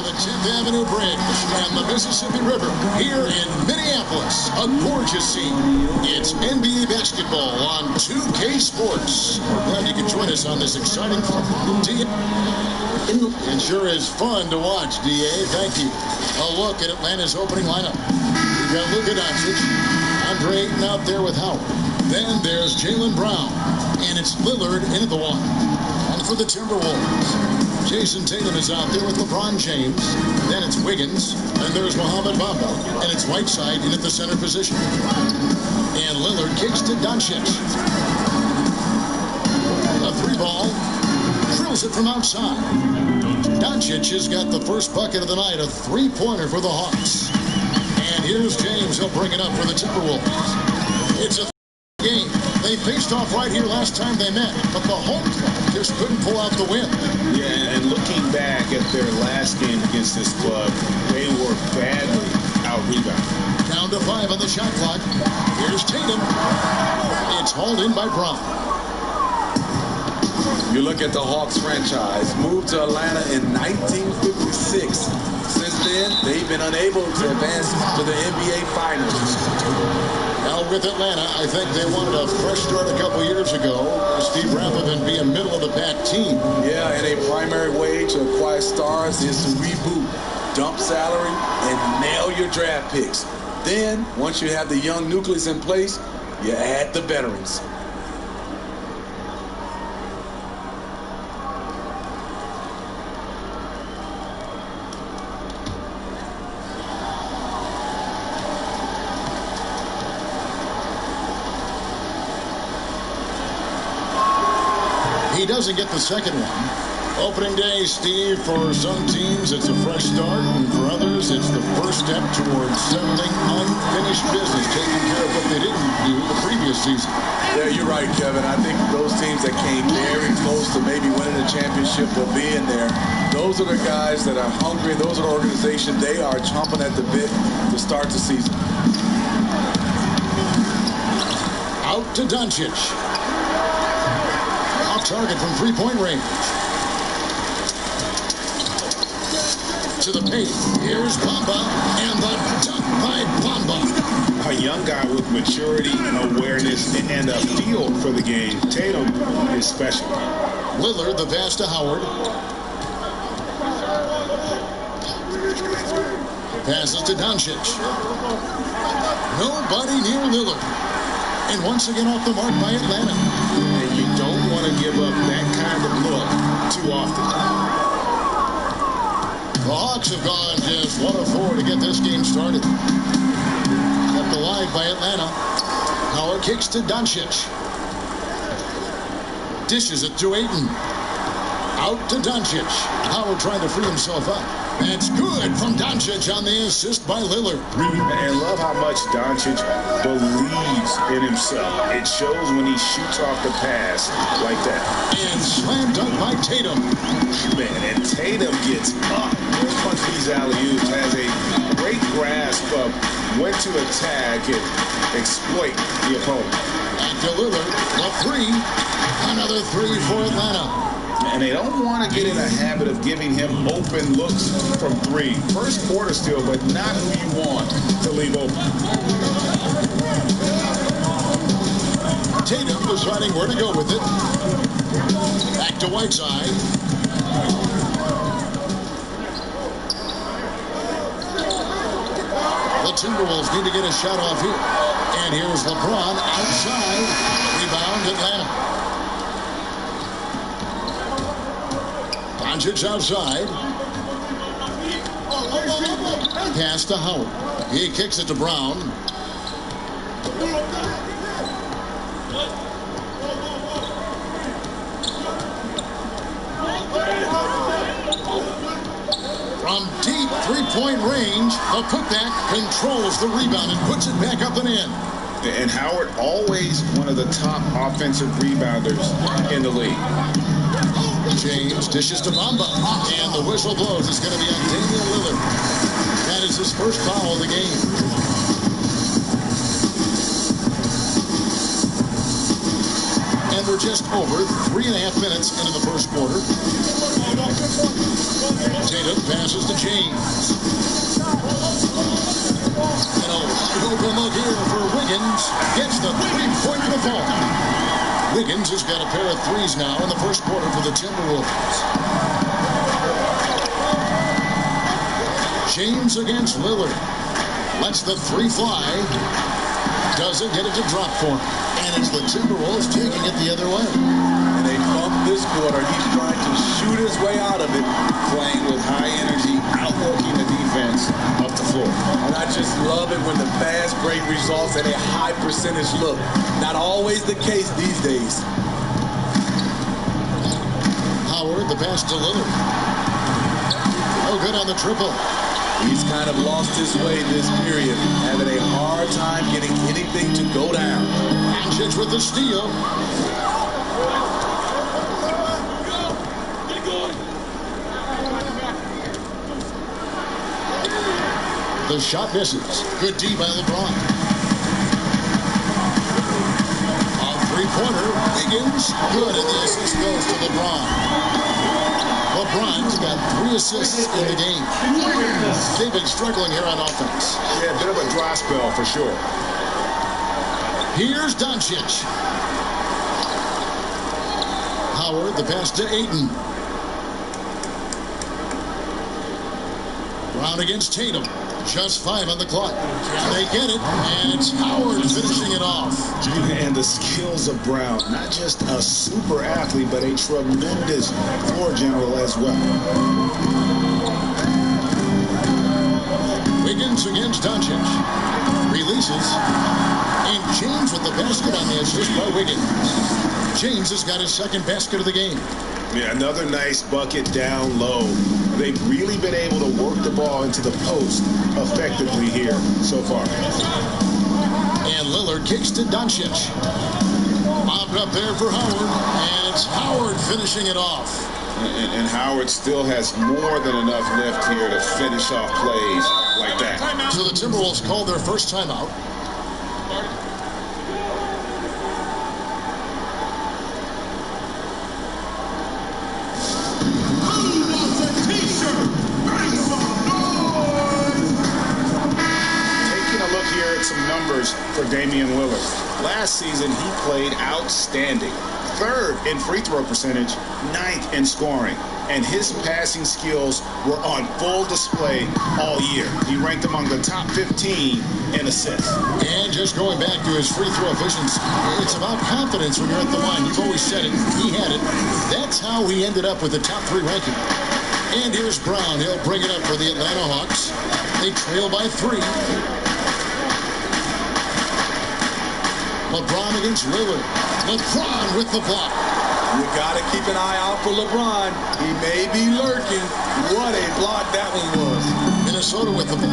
the 10th Avenue Bridge and the Mississippi River here in Minneapolis. A gorgeous scene. It's NBA basketball on 2K Sports. Glad you can join us on this exciting day. It sure is fun to watch, D.A. Thank you. A look at Atlanta's opening lineup. We've got Luka Doncic, Andre Ayton out there with Howard. Then there's Jaylen Brown, and it's Lillard in at the one. And for the Timberwolves, Jason Tatum is out there with LeBron James. Then it's Wiggins, and there's Mohamed Bamba, and it's Whiteside in at the center position. And Lillard kicks to Doncic. A three ball, drills it from outside. Doncic has got the first bucket of the night, a three-pointer for the Hawks. And here's James. He'll bring it up for the Timberwolves. It's a game. They faced off right here last time they met, but the home club just couldn't pull out the win. Yeah, and looking back at their last game against this club, they were badly out-rebounded. Down to 5 on the shot clock. Here's Tatum. It's hauled in by Brown. You look at the Hawks franchise, moved to Atlanta in 1956. Since then, they've been unable to advance to the NBA Finals. Now with Atlanta, I think they wanted a fresh start a couple years ago. Steve Rappaport be a middle-of-the-pack team. Yeah, and a primary way to acquire stars is to reboot, dump salary, and nail your draft picks. Then, once you have the young nucleus in place, you add the veterans. He doesn't get the second one. Opening day, Steve, for some teams it's a fresh start, and for others it's the first step towards settling unfinished business, taking care of what they didn't do the previous season. Yeah, you're right, Kevin. I think those teams that came very close to maybe winning the championship or being there, those are the guys that are hungry. Those are the organizations. They are chomping at the bit to start the season. Out to Doncic. Target from three-point range. To the paint. Here's Bamba, and the dunk by Bamba. A young guy with maturity, awareness, and a feel for the game. Tatum is special. Lillard, the pass to Howard. Passes to Doncic. Nobody near Lillard. And once again off the mark by Atlanta. And you don't want to give up that kind of look too often. The Hawks have gone just 1 of 4 to get this game started. Kept alive by Atlanta. Howard kicks to Doncic. Dishes it to Ayton. Out to Doncic. Howard trying to free himself up. That's good from Doncic on the assist by Lillard. And love how much Doncic believes in himself. It shows when he shoots off the pass like that. And slam dunk by Tatum. Man, and Tatum gets up. Punch these alley-oops, has a great grasp of when to attack and exploit the opponent. Back to Lillard, the three. Another three for Atlanta. And they don't want to get in a habit of giving him open looks from three. First quarter still, but not who you want to leave open. Tatum deciding where to go with it. Back to Whiteside. The Timberwolves need to get a shot off here. And here's LeBron outside. Rebound Atlanta. Doncic outside. Pass to Howard. He kicks it to Brown. From deep three-point range, the putback controls the rebound and puts it back up and in. And Howard, always one of the top offensive rebounders in the league. James dishes to Bamba, and the whistle blows. It's going to be on Damian Lillard. That is his first foul of the game. And And we're just over 3.5 minutes into the first quarter. Tatum passes to James. And a wide open look here for Wiggins. Gets the three-point to the ball. Wiggins has got a pair of threes now in the first quarter for the Timberwolves. James against Lillard. Lets the three fly. Doesn't get it to drop for him. And it's the Timberwolves taking it the other way. And they bumped this quarter. He's trying to shoot his way out of it. Playing with high energy, outworking the defense up the floor. And I just love it when the fast break results in a high percentage look. Not always the case these days. Howard, the pass to Lillard. No good on the triple. He's kind of lost his way this period, having a hard time getting anything to go down. Doncic with the steal. The shot misses. Good D by LeBron. On three-pointer, Wiggins. Good, and the assist goes to LeBron. LeBron's got 3 assists in the game. They've been struggling here on offense. Yeah, a bit of a dry spell for sure. Here's Doncic. Howard, the pass to Ayton. Brown against Tatum. Just 5 on the clock. They get it, and it's Howard finishing it off. And the skills of Brown, not just a super athlete, but a tremendous floor general as well. Wiggins against Doncic. Releases. And James with the basket on the assist by Wiggins. James has got his second basket of the game. Yeah, another nice bucket down low. They've really been able to work the ball into the post effectively here so far. And Lillard kicks to Doncic. Bobbed up there for Howard, and it's Howard finishing it off. And Howard still has more than enough lift here to finish off plays like that. So the Timberwolves called their first timeout. Some numbers for Damian Lillard. Last season, he played outstanding. 3rd in free throw percentage, 9th in scoring. And his passing skills were on full display all year. He ranked among the top 15 in assists. And just going back to his free throw efficiency, it's about confidence when you're at the line. You've always said it. He had it. That's how he ended up with the top 3 ranking. And here's Brown. He'll bring it up for the Atlanta Hawks. They trail by 3. LeBron against Lillard. LeBron with the block. You got to keep an eye out for LeBron. He may be lurking. What a block that one was. Minnesota with the ball.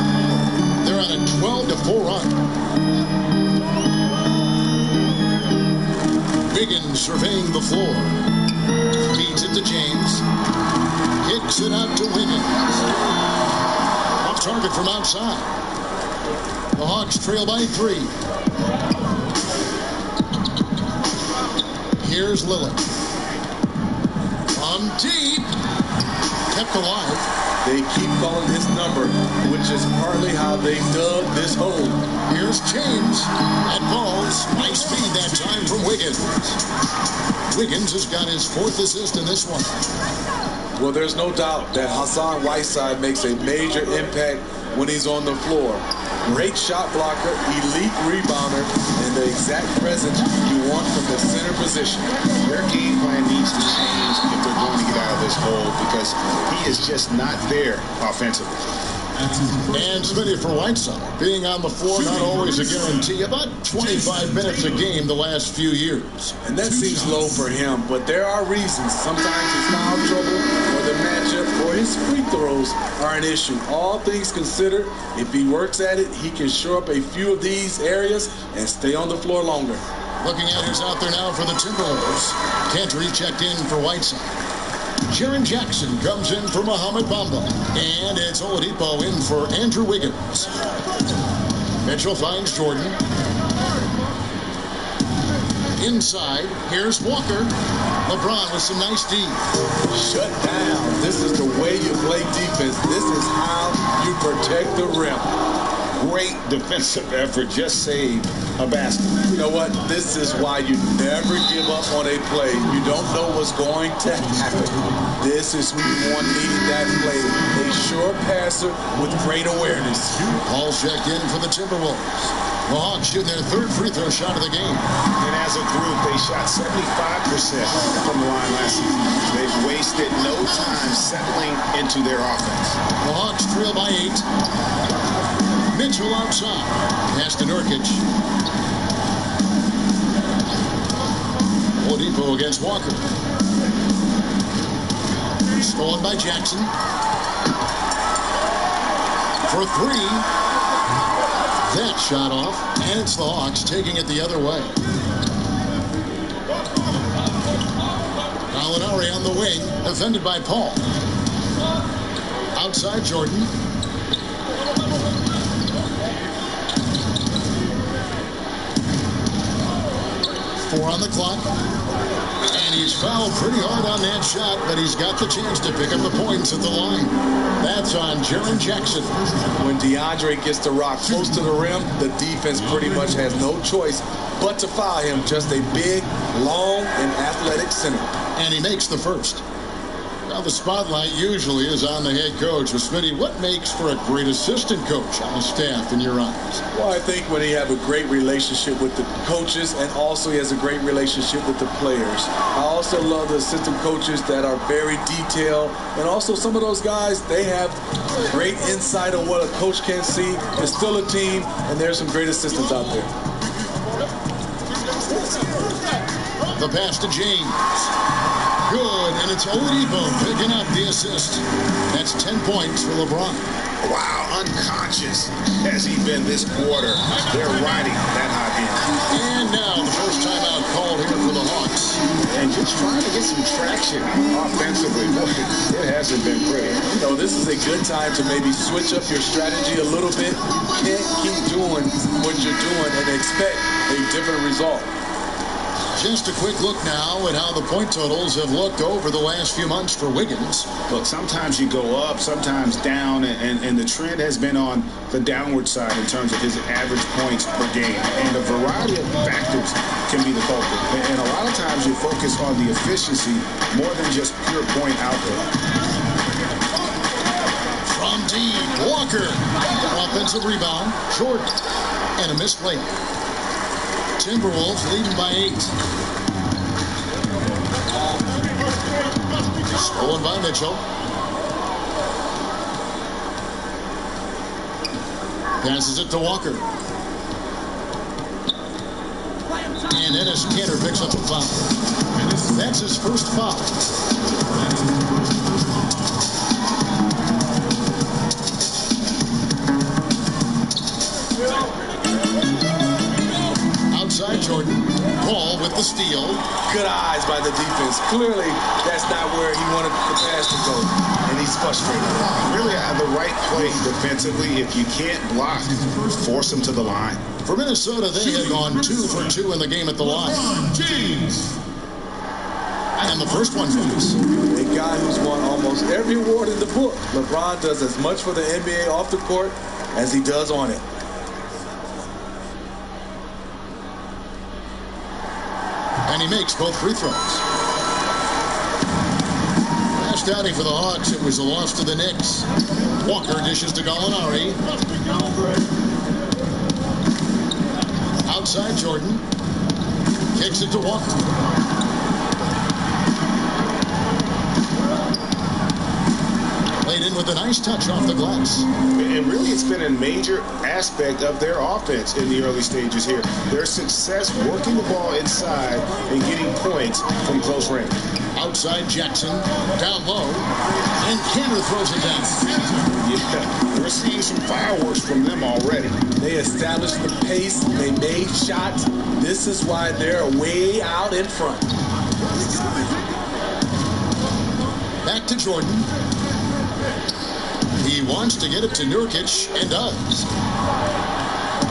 They're on a 12-4 run. Wiggins surveying the floor. Feeds it to James. Kicks it out to Wiggins. Off target from outside. The Hawks trail by 3. Here's Lillard. From deep. Kept alive. They keep calling his number, which is partly how they dug this hole. Here's James. That falls. Nice feed that time from Wiggins. Wiggins has got his 4th assist in this one. Well, there's no doubt that Hassan Whiteside makes a major impact when he's on the floor. Great shot blocker, elite rebounder, and the exact presence you want from the center position. Their game plan needs to change if they're going to get out of this hole because he is just not there offensively. And Smitty for Whiteside. Being on the floor, not always a guarantee. About 25 minutes a game the last few years. And that seems low for him, but there are reasons. Sometimes his foul trouble or the matchup or his free throws are an issue. All things considered, if he works at it, he can shore up a few of these areas and stay on the floor longer. Looking at who's out there now for the Timberwolves. Cantry checked in for Whiteside. Jaren Jackson comes in for Mohamed Bamba. And it's Oladipo in for Andrew Wiggins. Mitchell finds Jordan. Inside, here's Walker. LeBron with some nice D. Shut down. This is the way you play defense. This is how you protect the rim. Great defensive effort. Just saved a basket. You know what? This is why you never give up on a play. You don't know what's going to happen. This is who you want leading that play. A sure passer with great awareness. Ball checked in for the Timberwolves. The Hawks shooting their third free throw shot of the game. And as a group, they shot 75% from the line last season. They've wasted no time settling into their offense. The Hawks trail by 8. Mitchell outside. Pass to Nurkic. Oladipo against Walker. Stolen by Jackson. For 3. That shot off, and it's the Hawks taking it the other way. Gallinari on the wing, defended by Paul. Outside Jordan. Four on the clock. And he's fouled pretty hard on that shot, but he's got the chance to pick up the points at the line. That's on Jaren Jackson. When DeAndre gets the rock close to the rim, the defense pretty much has no choice but to foul him. Just a big, long, and athletic center. And he makes the first. Now the spotlight usually is on the head coach. So Smitty, what makes for a great assistant coach on the staff in your eyes? Well, I think when he has a great relationship with the coaches and also he has a great relationship with the players. I also love the assistant coaches that are very detailed. And also some of those guys, they have great insight on what a coach can see. It's still a team, and there's some great assistants out there. The pass to James. Good, and it's Oladipo picking up the assist. That's 10 points for LeBron. Wow, unconscious has he been this quarter. They're riding that hot hand. And now the first timeout called here for the Hawks. And just trying to get some traction offensively. Boy, it hasn't been pretty. You know, this is a good time to maybe switch up your strategy a little bit. You can't keep doing what you're doing and expect a different result. Just a quick look now at how the point totals have looked over the last few months for Wiggins. Look, sometimes you go up, sometimes down, and the trend has been on the downward side in terms of his average points per game. And a variety of factors can be the culprit. And a lot of times you focus on the efficiency more than just pure point output. From deep, Walker. Offensive rebound, Jordan. And a missed layup. Timberwolves leading by 8. Stolen by Mitchell. Passes it to Walker. And Enes Kanter picks up the foul. That's his first foul. Outside Jordan. Paul with the steal. Good eyes by the defense. Clearly, that's not where he wanted the pass to go, and he's frustrated. Really the right play defensively. If you can't block, force him to the line. For Minnesota, they had gone 2 for 2 in the game at the line. And the first one goes. A guy who's won almost every award in the book. LeBron does as much for the NBA off the court as he does on it. And he makes both free throws. Last outing for the Hawks, it was a loss to the Knicks. Walker dishes to Gallinari. Outside Jordan. Kicks it to Walker. Played in with a nice touch off the glass. And really, it's been a major aspect of their offense in the early stages here. Their success working the ball inside and getting points from close range. Outside Jackson, down low, and Kanter throws it down. Yeah, we're seeing some fireworks from them already. They established the pace. They made shots. This is why they're way out in front. Back to Jordan. He wants to get it to Nurkic and does.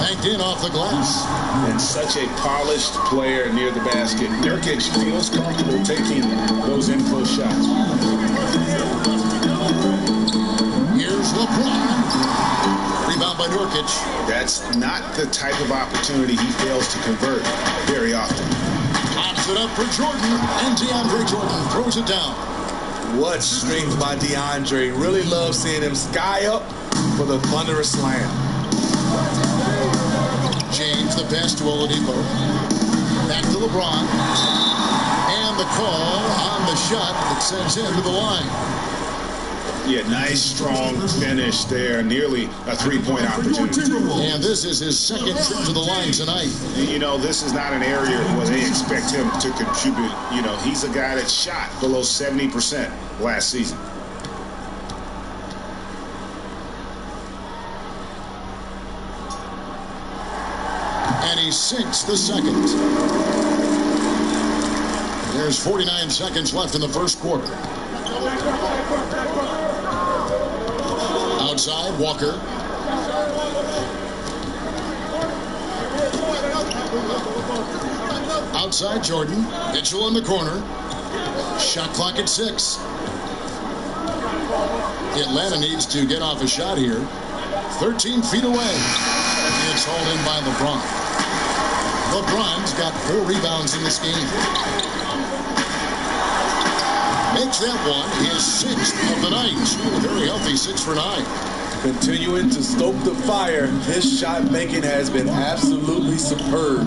Banked in off the glass. And such a polished player near the basket. Nurkic feels comfortable taking those in-close shots. Here's LeBron. Rebound by Nurkic. That's not the type of opportunity he fails to convert very often. Pops it up for Jordan, and DeAndre Jordan throws it down. What strength by DeAndre. Really love seeing him sky up for the thunderous slam. James, the pass to Oladipo. Back to LeBron. And the call on the shot that sends him to the line. Yeah, nice, strong finish there. Nearly a three-point opportunity. And this is his second trip to the line tonight. You know, this is not an area where they expect him to contribute. You know, he's a guy that shot below 70% last season. And he sinks the second. There's 49 seconds left in the first quarter. Outside, Walker. Outside, Jordan. Mitchell in the corner. Shot clock at 6. Atlanta needs to get off a shot here. 13 feet away. It's hauled in by LeBron. LeBron's got 4 rebounds in this game. Makes that one his 6th of the night. A very healthy 6 for 9. Continuing to stoke the fire, his shot making has been absolutely superb.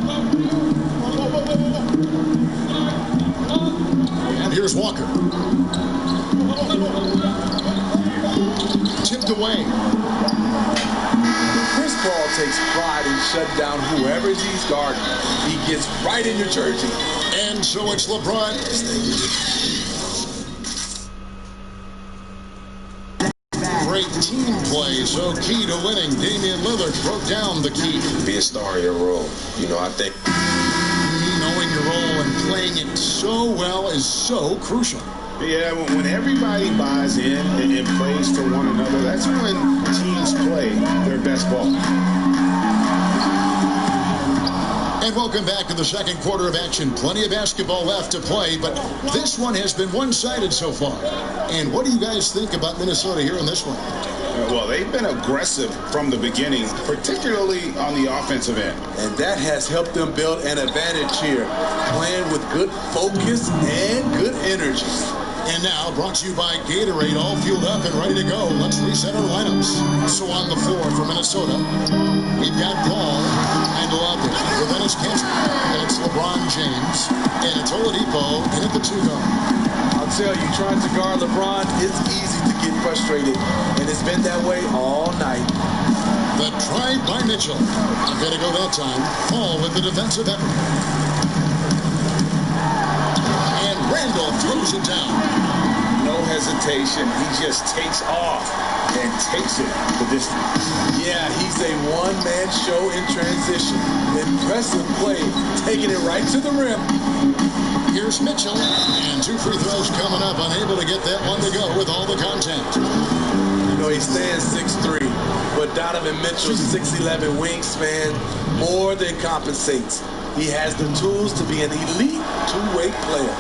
And here's Walker. Tipped away. Chris Paul takes pride in shutting down whoever he's guarding. He gets right in your jersey. And so it's LeBron. Great team play, so key to winning. Damian Lillard broke down the key. Be a star in your role. You know, I think knowing your role and playing it so well is so crucial. Yeah, when everybody buys in and plays for one another, that's when teams play their best ball. And welcome back to the second quarter of action. Plenty of basketball left to play, but this one has been one-sided so far. And what do you guys think about Minnesota here in this one? Well, they've been aggressive from the beginning, particularly on the offensive end. And that has helped them build an advantage here, playing with good focus and good energy. And now, brought to you by Gatorade, all fueled up and ready to go. Let's reset our lineups. So on the floor for Minnesota, we've got Paul and Love for Dennis Kanter. And it's LeBron James. And it's Oladipo in at the 2-guard. I'll tell you, trying to guard LeBron, it's easy to get frustrated. And it's been that way all night. The drive by Mitchell. Not going to go that time. Paul with the defensive effort. And Randall throws it down. No hesitation. He just takes off and takes it the distance. Yeah, he's a one-man show in transition. Impressive play, taking it right to the rim. Here's Mitchell, and 2 free throws coming up. Unable to get that one to go with all the contact. You know, he stands 6'3", but Donovan Mitchell's 6'11" wingspan more than compensates. He has the tools to be an elite two-way player.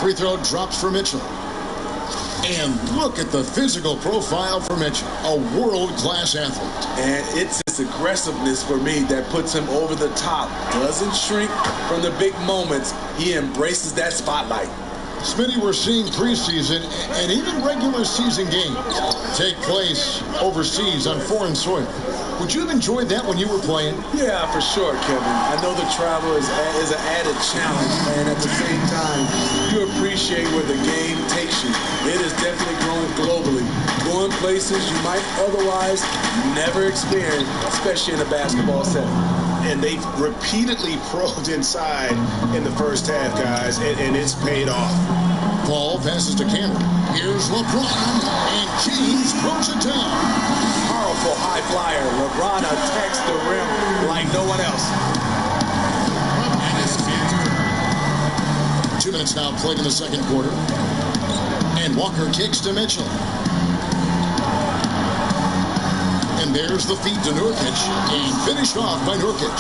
Free throw drops for Mitchell. And look at the physical profile for Mitchell, a world-class athlete. And it's his aggressiveness for me that puts him over the top. Doesn't shrink from the big moments. He embraces that spotlight. Smitty, we're seeing preseason and even regular season games take place overseas on foreign soil. Would you have enjoyed that when you were playing? Yeah, for sure, Kevin. I know the travel is an added challenge, and at the same time, you appreciate where the game takes you. It is definitely growing globally, going places you might otherwise never experience, especially in a basketball setting. And they've repeatedly probed inside in the first half, guys, and it's paid off. Paul passes to Kanter. Here's LeBron, and James throws it down. Powerful high flyer. LeBron attacks the rim like no one else. 2 minutes now played in the second quarter. And Walker kicks to Mitchell. And And there's the feed to Nurkic, and finished off by Nurkic.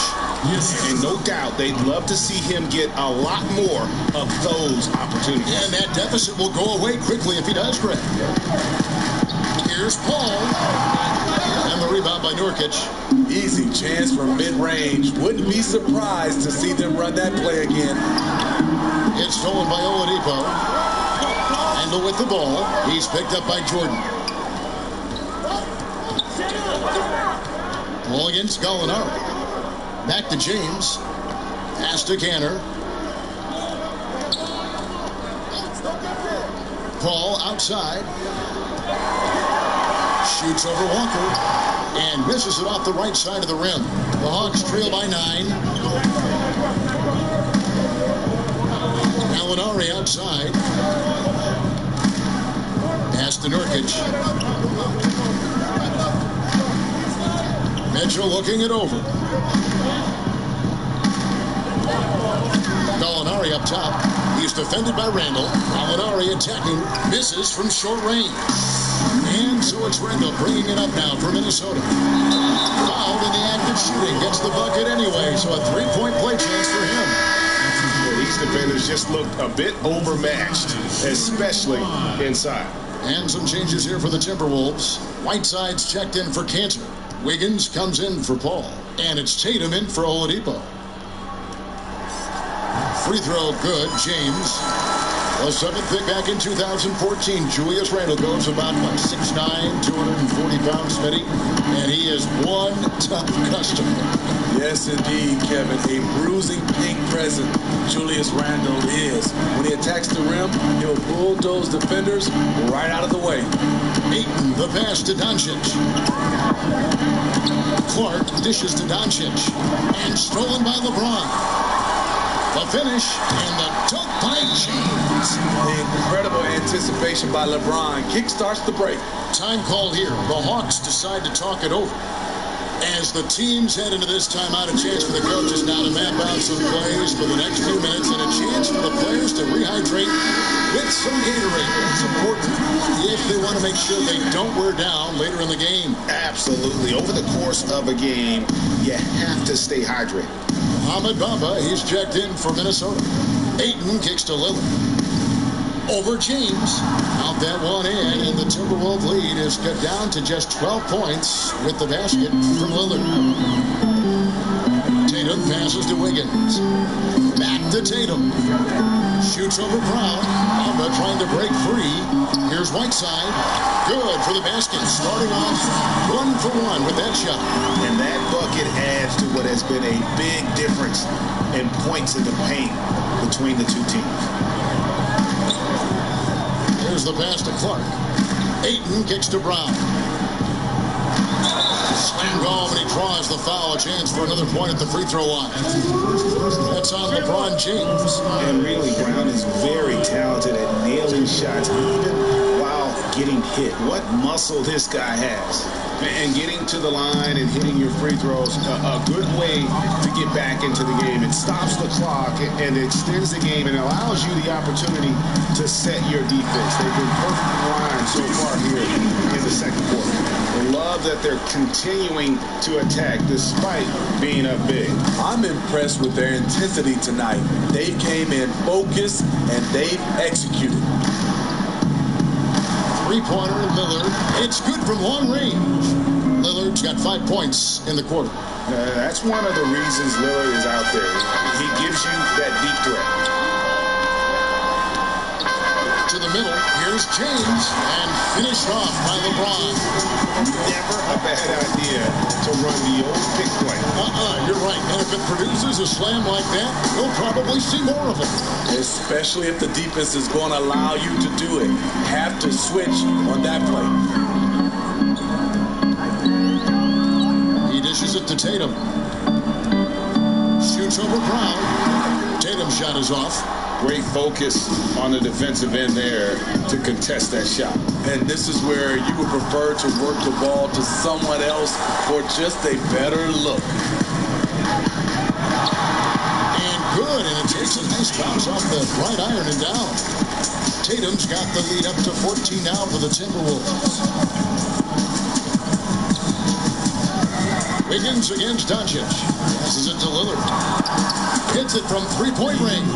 And no doubt they'd love to see him get a lot more of those opportunities. And that deficit will go away quickly if he does, Greg. Here's Paul. And the rebound by Nurkic. Easy chance from mid-range. Wouldn't be surprised to see them run that play again. It's stolen by Oladipo. Randle with the ball. He's picked up by Jordan. Ball against Gallinari. Back to James. Pass to Kanter. Paul outside. Shoots over Walker. And misses it off the right side of the rim. The Hawks trail by 9. Gallinari outside. Pass to Nurkic. Mitchell looking it over. Gallinari up top. He's defended by Randle. Gallinari attacking. Misses from short range. And so it's Randle bringing it up now for Minnesota. Fouled in the act of shooting. Gets the bucket anyway. So a three-point play chance for him. Well, these defenders just looked a bit overmatched, especially inside. And some changes here for the Timberwolves. Whiteside's checked in for Kanter. Wiggins comes in for Paul. And it's Tatum in for Oladipo. Free throw good. James. The seventh pick back in 2014. Julius Randle goes about 6'9", 240 pounds, Smitty. And he is one tough customer. Yes, indeed, Kevin. A bruising paint present Julius Randle is. When he attacks the rim, he'll bulldoze defenders right out of the way. Ayton, the pass to Doncic. Clark dishes to Doncic. And stolen by LeBron. The finish and the dunk by James. Incredible anticipation by LeBron. Kickstarts the break. Time called here. The Hawks decide to talk it over. As the teams head into this timeout, a chance for the coaches now to map out some plays for the next few minutes and a chance for the players to rehydrate with some Gatorade. It's important if they want to make sure they don't wear down later in the game. Absolutely. Over the course of a game, you have to stay hydrated. Ahmed Bamba, he's checked in for Minnesota. Ayton kicks to Lillard. Over James. Out that one in, and the Timberwolves lead is cut down to just 12 points with the basket from Lillard. Tatum passes to Wiggins. Back to Tatum. Shoots over Brown. Bamba trying to break free. Here's Whiteside. Good for the basket. Starting off 1 for 1 with that shot. And that bucket adds to what has been a big difference in points in the paint between the two teams. Here's the pass to Clark. Ayton kicks to Brown. Slammed home, and he draws the foul. A chance for another point at the free throw line. That's on LeBron James. And really, Brown is very talented at nailing shots, even while getting hit. What muscle this guy has. And getting to the line and hitting your free throws, a good way to get back into the game. It stops the clock and it extends the game and allows you the opportunity to set your defense. They've been perfect line so far here in the second quarter. I love that they're continuing to attack despite being up big. I'm impressed with their intensity tonight. They came in focused and they've executed. Three-pointer, Lillard. It's good from long range. Lillard's got 5 points in the quarter. That's one of the reasons Lillard is out there. He gives you that deep threat. To the middle, here's James, and finished off by LeBron. Never a bad idea to run the old pick play. You're right. And if it produces a slam like that, we'll probably see more of it. Especially if the defense is going to allow you to do it. Have to switch on that play. He dishes it to Tatum. Shoots over Brown. Tatum's shot is off. Great focus on the defensive end there to contest that shot. And this is where you would prefer to work the ball to someone else for just a better look. And good, and it takes a nice bounce off the right iron and down. Tatum's got the lead up to 14 now for the Timberwolves. Wiggins against Doncic. Passes it to Lillard. Hits it from three-point range.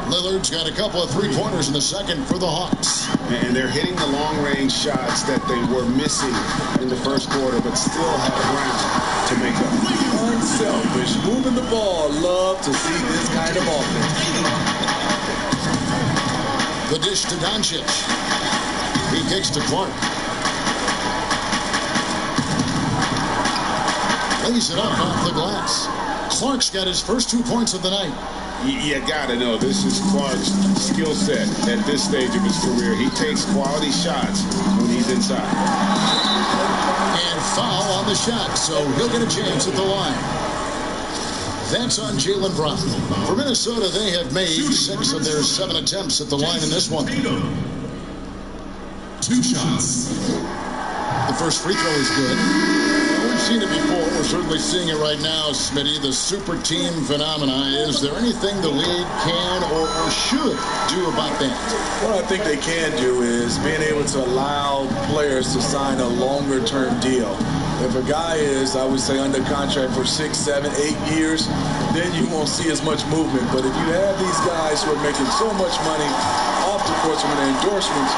Lillard's got a couple of three-pointers in the second for the Hawks. And they're hitting the long-range shots that they were missing in the first quarter, but still have ground to make up. Unselfish, moving the ball. Love to see this kind of offense. The dish to Doncic. He kicks to Clark. Lays it up off the glass. Clark's got his first 2 points of the night. You gotta know, this is Clark's skill set at this stage of his career. He takes quality shots when he's inside. And foul on the shot, so he'll get a chance at the line. That's on Jaylen Brown. For Minnesota, they have made 6 of their 7 attempts at the line in this one. 2 shots. The first free throw is good. We've seen it before. We're certainly seeing it right now, Smitty. The super team phenomena. Is there anything the league can or should do about that? What I think they can do is being able to allow players to sign a longer-term deal. If a guy is, I would say, under contract for 6, 7, 8 years, then you won't see as much movement. But if you have these guys who are making so much money off the court from their endorsements,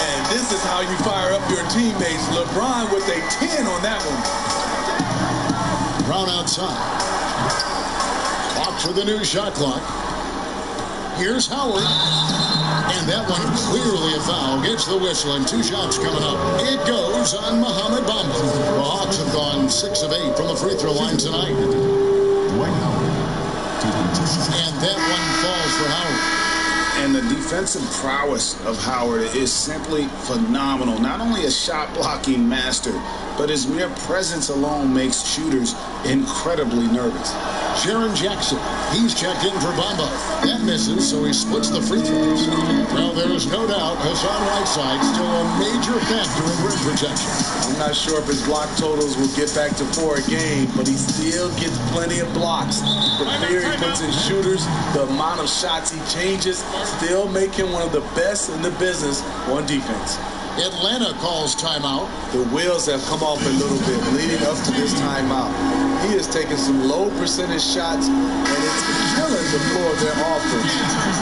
and this is how you fire up your teammates. LeBron with a 10 on that one. Brown outside. Clock for the new shot clock. Here's Howard. And that one clearly a foul. Gets the whistle and 2 shots coming up. It goes on Mohamed Bamba. The Hawks have gone 6 of 8 from the free throw line tonight. And that one falls for Howard. And the defensive prowess of Howard is simply phenomenal. Not only a shot-blocking master, but his mere presence alone makes shooters incredibly nervous. Jaren Jackson, he's checked in for Bamba. That misses, so he splits the free throws. Well, there is no doubt Hassan Whiteside still a major factor in rim protection. I'm not sure if his block totals will get back to 4 a game, but he still gets plenty of blocks. The fear he puts in shooters, the amount of shots he changes, still make him one of the best in the business on defense. Atlanta calls timeout. The wheels have come off a little bit leading up to this timeout. He is taking some low percentage shots, and it's killing the floor of their offense.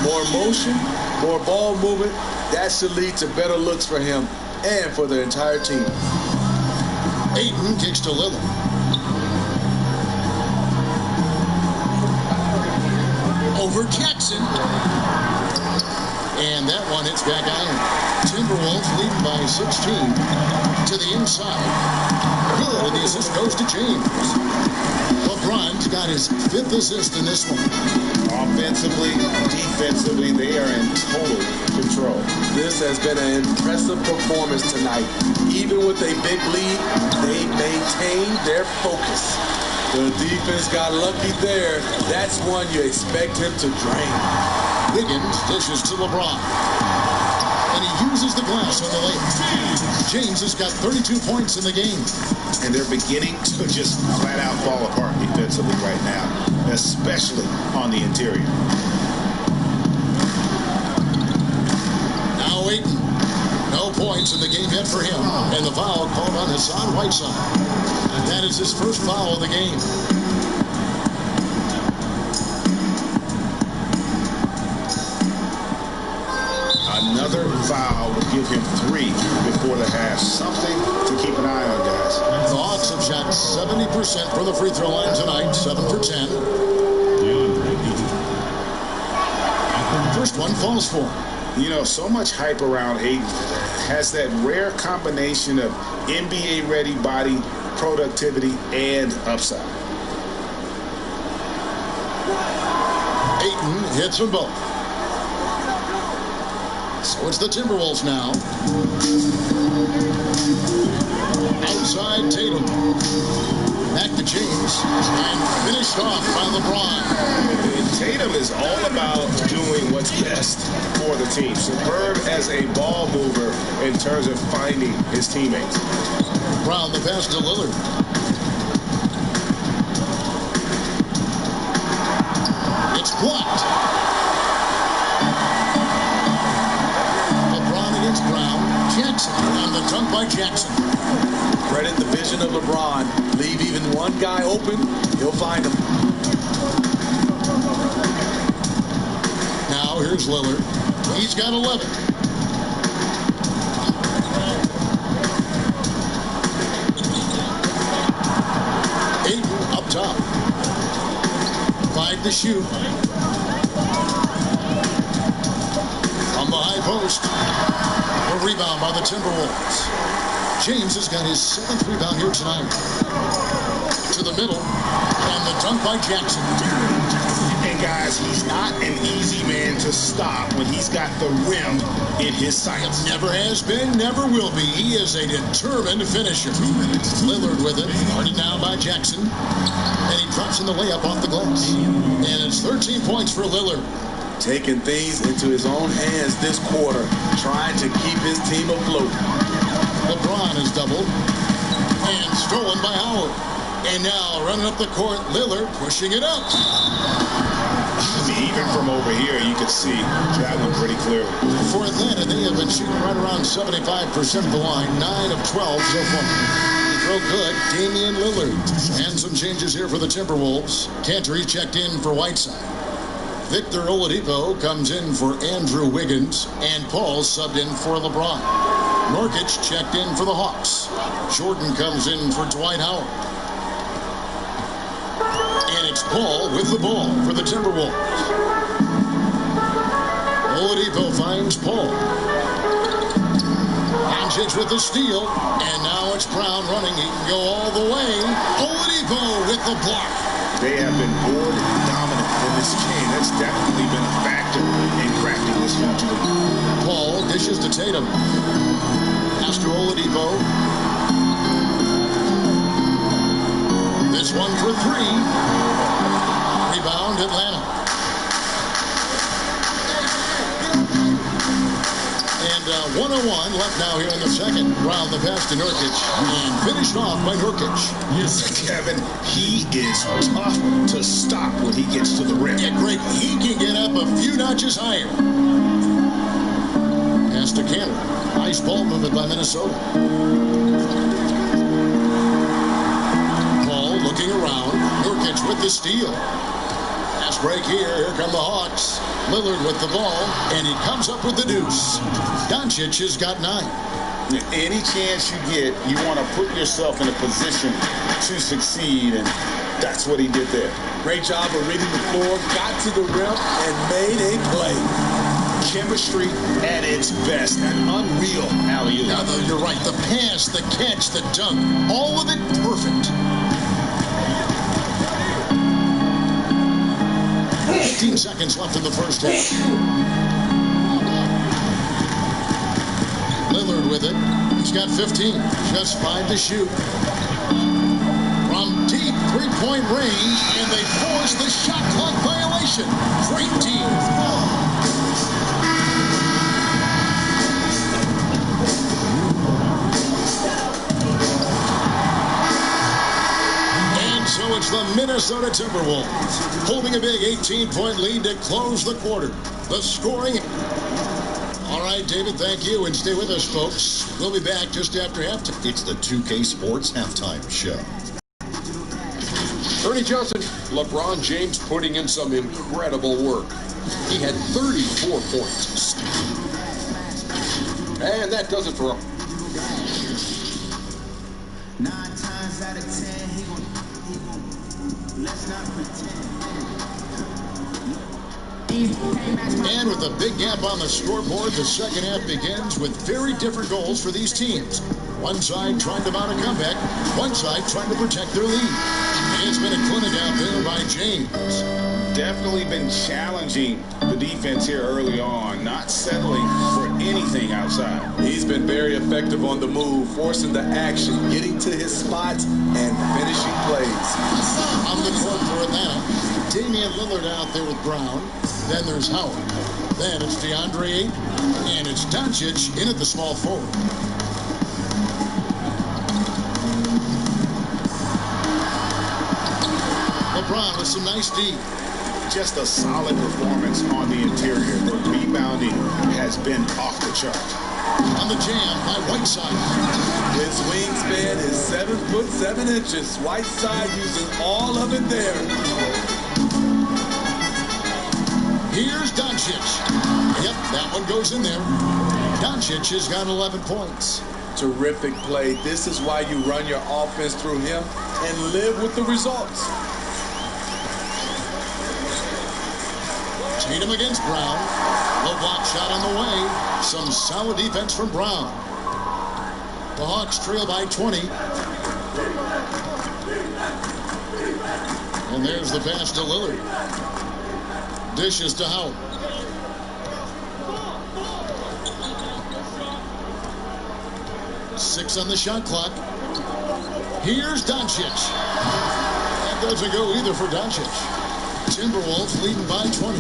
More motion, more ball movement, that should lead to better looks for him and for the entire team. Ayton kicks to Lillard. Over Jackson. And that one hits back iron. Timberwolves lead by 16 to the inside. Good, and the assist goes to James. LeBron's got his 5th assist in this one. Offensively, defensively, they are in total control. This has been an impressive performance tonight. Even with a big lead, they maintain their focus. The defense got lucky there. That's one you expect him to drain. Wiggins dishes to LeBron. And he uses the glass on the layup. James has got 32 points in the game. And they're beginning to just flat out fall apart defensively right now, especially on the interior. Now Ayton. No points in the game yet for him. And the foul called on Hassan Whiteside. And that is his first foul of the game. Another foul would give him 3 before the half. Something to keep an eye on, guys. The Hawks have shot 70% from the free throw line tonight, 7 for 10. First one falls for him. You know, so much hype around Ayton. Has that rare combination of NBA-ready body, productivity, and upside. Ayton hits them both. So it's the Timberwolves now. Outside Tatum. Back to James. And finished off by LeBron. Tatum is all about doing what's best for the team. Superb as a ball mover in terms of finding his teammates. Brown the pass to Lillard. It's blocked. It's Brown. Jackson on the dunk by Jackson. Credit the vision of LeBron. Leave even one guy open, he'll find him. Now here's Lillard. He's got 11. Ayton up top. 5 to shoot. On the high post. A rebound by the Timberwolves. James has got his 7th rebound here tonight. To the middle. And the dunk by Jackson. And guys, he's not an easy man to stop when he's got the rim in his sights. Never has been, never will be. He is a determined finisher. Lillard with it. Guarded now by Jackson. And he drops in the layup off the glass. And it's 13 points for Lillard. Taking things into his own hands this quarter, trying to keep his team afloat. LeBron is doubled. And stolen by Howard. And now running up the court, Lillard pushing it up. Even from over here, you could see traveling pretty clearly. For Atlanta, they have been shooting right around 75% of the line, 9 of 12 so far. Throw good, Damian Lillard. And some changes here for the Timberwolves. Cantor checked in for Whiteside. Victor Oladipo comes in for Andrew Wiggins, and Paul subbed in for LeBron. Nurkic checked in for the Hawks. Jordan comes in for Dwight Howard. And it's Paul with the ball for the Timberwolves. Oladipo finds Paul. Doncic with the steal, and now it's Brown running. He can go all the way. Oladipo with the block. They have been board dominant in this game. That's definitely been a factor in crafting this victory. Paul dishes to Tatum. Pass to Oladipo. This one for 3. Rebound Atlanta. And 101 left now here in the second. Brown the pass to Nurkic. And finished off by Nurkic. Yes, Kevin, he is tough to stop when he gets to the rim. Yeah, great. He can get up a few notches higher. Pass to Cantor. Nice ball movement by Minnesota. Paul looking around. Nurkic with the steal. Fast break here. Here come the Hawks. Lillard with the ball, and he comes up with the deuce. Doncic has got 9. Any chance you get, you want to put yourself in a position to succeed, and that's what he did there. Great job of reading the floor, got to the rim, and made a play. Chemistry at its best. An unreal alley-oop. Now, though, you're right. The pass, the catch, the dunk, all of it perfect. 15 seconds left in the first half. Lillard with it. He's got 15. Just 5 to shoot. From deep three-point range, and they force the shot clock violation. Great team. So it's the Minnesota Timberwolves holding a big 18-point lead to close the quarter. The scoring. All right, David, thank you. And stay with us, folks. We'll be back just after halftime. It's the 2K Sports Halftime Show. Ernie Johnson, LeBron James putting in some incredible work. He had 34 points. And that does it for him. 9 times out of 10, he gon' let's not pretend. And with a big gap on the scoreboard, the second half begins with very different goals for these teams. One side trying to mount a comeback, one side trying to protect their lead. And it's been a clinic out there by James. Definitely been challenging the defense here early on, not settling for anything outside. He's been very effective on the move, forcing the action, getting to his spots, and finishing plays. On the court for Atlanta, Damian Lillard out there with Brown. Then there's Howard. Then it's DeAndre Ayton. And it's Doncic in at the small forward. LeBron with some nice D. Just a solid performance on the interior. The rebounding has been off the chart. On the jam by Whiteside. His wingspan is 7'7". Whiteside using all of it there. Here's Doncic. Yep, that one goes in there. Doncic has got 11 points. Terrific play. This is why you run your offense through him and live with the results. Tatum against Brown. Low block shot on the way. Some solid defense from Brown. The Hawks trail by 20. And there's the pass to Lillard. Dishes to Howard. Six on the shot clock. Here's Doncic. That doesn't go either for Doncic. Timberwolves leading by 20.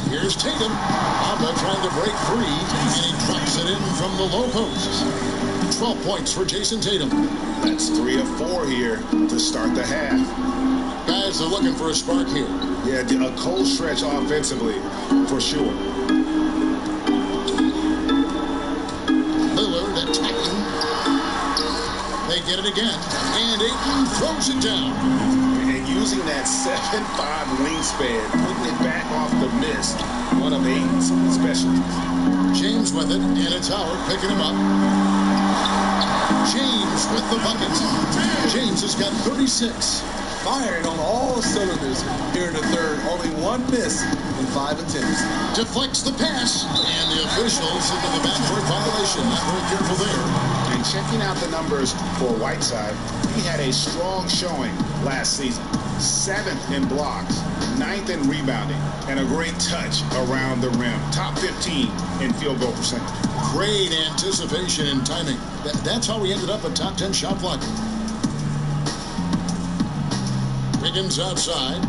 Here's Tatum. Alba trying to break free, and he drops it in from the low post. 12 points for Jason Tatum. That's 3 of 4 here to start the half. Guys are looking for a spark here. Yeah, a cold stretch offensively, for sure. Lillard attacking. They get it again, and Ayton throws it down. And using that 7'5" wingspan, putting it back off the miss, one of Ayton's specialties. James with it, and it's Howard picking him up. James with the bucket. James has got 36. Firing on all cylinders here in the third. Only one miss in 5 attempts. Deflects the pass, and the officials into the backcourt violation. Not very careful there. And checking out the numbers for Whiteside, he had a strong showing last season. 7th in blocks, 9th in rebounding, and a great touch around the rim. Top 15 in field goal percentage. Great anticipation and timing. That's how he ended up a top 10 shot blocker. Wiggins outside.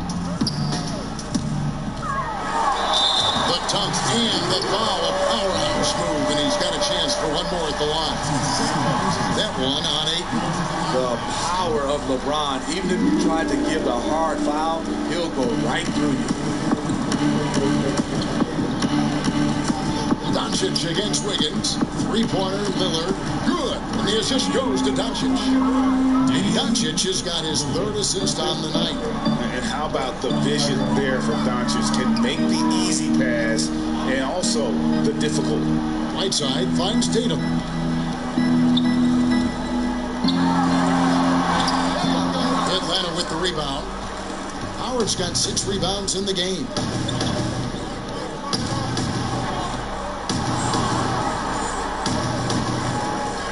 The dunk and the foul, a powerhouse move, and he's got a chance for one more at the line. That one on Ayton. The power of LeBron. Even if you tried to give a hard foul, he'll go right through you. Doncic against Wiggins. Three-pointer, Lillard. Good. And the assist goes to Doncic. Doncic has got his 3rd assist on the night. And how about the vision there from Doncic? Can make the easy pass and also the difficult. Whiteside finds Tatum. Atlanta with the rebound. Howard's got 6 rebounds in the game.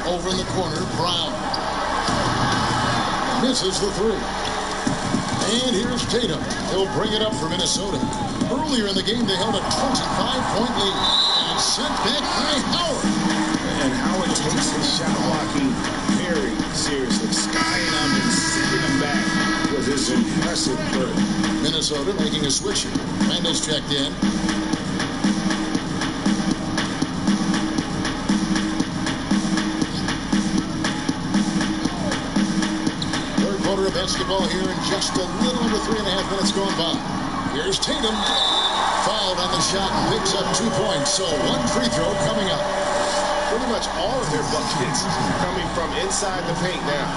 Over in the corner, Brown. Misses the 3. And here's Tatum. He'll bring it up for Minnesota. Earlier in the game, they held a 25-point lead. And it's sent back by Howard. And Howard takes his shot blocking very seriously. Skying them and sending them back with his impressive work. Minnesota making a switch. Randall's checked in. Of basketball here in just a little over 3.5 minutes going by. Here's Tatum. Fouled on the shot and picks up 2 points. So 1 free throw coming up. Pretty much all of their buckets coming from inside the paint now.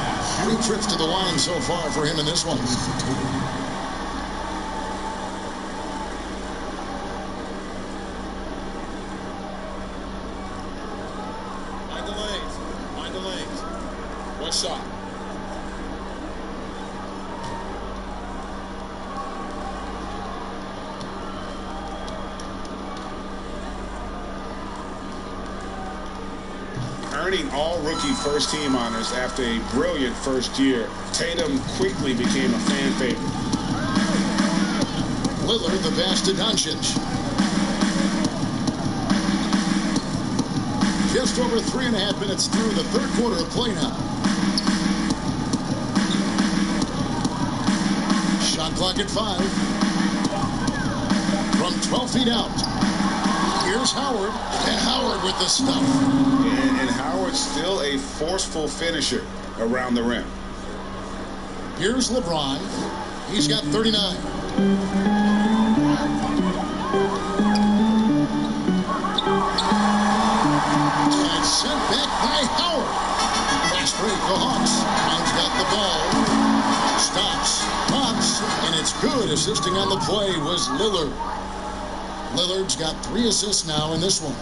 3 trips to the line so far for him in this one. Mind the lanes. West side. Earning all rookie first team honors after a brilliant first year, Tatum quickly became a fan favorite. Lillard the pass to Doncic. Just over 3.5 minutes through the 3rd quarter of play now. Shot clock at 5. From 12 feet out. Here's Howard, and Howard with the stuff. And Howard's still a forceful finisher around the rim. Here's LeBron. He's got 39. good. Assisting on the play was Lillard. Lillard's got 3 assists now in this one.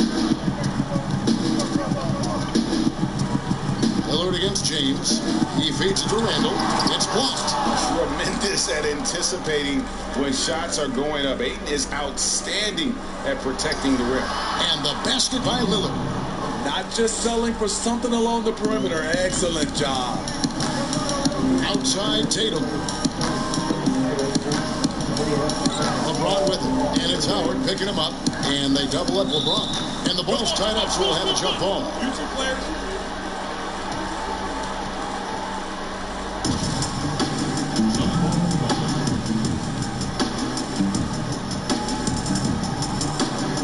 Lillard against James. He feeds it to Randall. It's blocked. Tremendous at anticipating when shots are going up. Ayton is outstanding at protecting the rim. And the basket by Lillard. Not just settling for something along the perimeter. Excellent job. Outside Tatum. LeBron with it. And it's Howard picking him up. And they double up LeBron. And the ball's tied up, so we'll have a jump ball.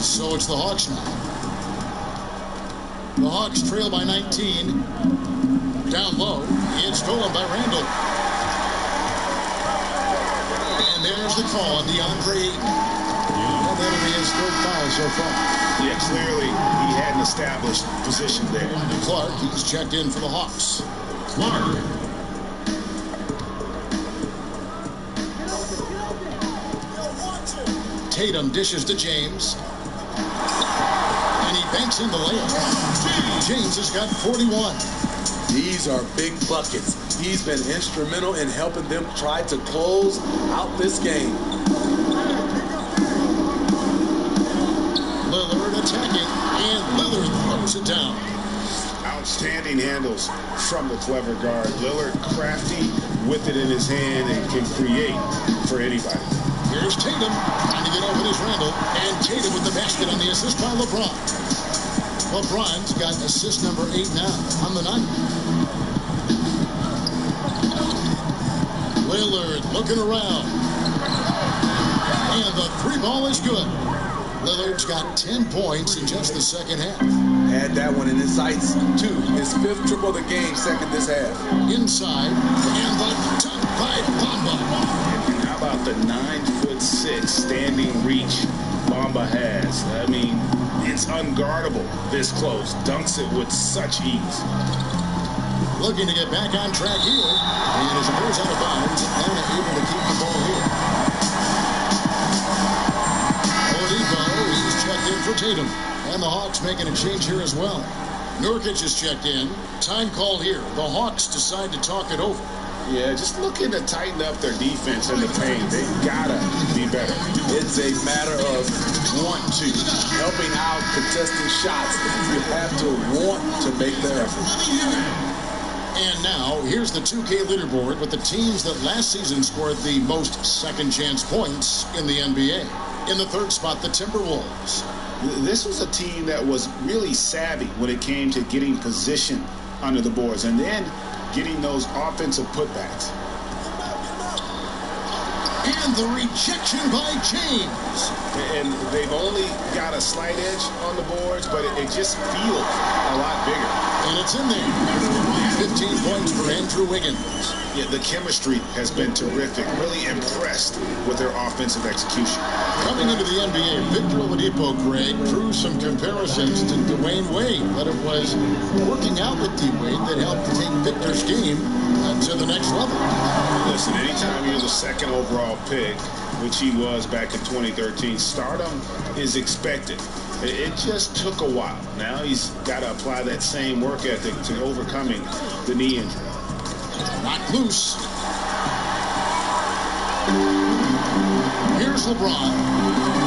So it's the Hawks now. The Hawks trail by 19. Down low. It's stolen by Randall. And there's the call on DeAndre Ayton. And that'll be his 3rd foul so far. Yeah, clearly he had an established position there. And Clark, he's checked in for the Hawks. Clark. Tatum dishes to James. And he banks in the layup. James has got 41. These are big buckets. He's been instrumental in helping them try to close out this game. Lillard attacking, and Lillard throws it down. Outstanding handles from the clever guard. Lillard crafty with it in his hand and can create for anybody. Here's Tatum trying to get open his Randall, and Tatum with the basket on the assist by LeBron. LeBron's got assist number 8 now on the night. Lillard looking around. And the 3 ball is good. Lillard's got 10 points in just the second half. Had that one in his sights, too. His 5th triple of the game, second this half. Inside, and the dunk by Bamba. And how about the 9'6" standing reach Bamba has? I mean, it's unguardable this close. Dunks it with such ease. Looking to get back on track here. And as it goes out of bounds, Atlanta able to keep the ball here. Oladipo, he's checked in for Tatum. And the Hawks making a change here as well. Nurkic is checked in. Time call here. The Hawks decide to talk it over. Yeah, just looking to tighten up their defense in the paint. They gotta be better. It's a matter of want to. Helping out, contesting shots. You have to want to make the effort. And now, here's the 2K leaderboard with the teams that last season scored the most second-chance points in the NBA. In the 3rd spot, the Timberwolves. This was a team that was really savvy when it came to getting position under the boards and then getting those offensive putbacks. And the rejection by James. And they've only got a slight edge on the boards, but it just feels a lot bigger. And it's in there. 15 points for Andrew Wiggins. Yeah, the chemistry has been terrific. Really impressed with their offensive execution. Coming into the NBA, Victor Oladipo, Greg, drew some comparisons to Dwayne Wade, but it was working out with D-Wade that helped to take Victor's game to the next level. Listen, anytime you're the 2nd overall pick, which he was back in 2013, stardom is expected. It just took a while. Now he's got to apply that same work ethic to overcoming the knee injury. Knocked loose. Here's LeBron.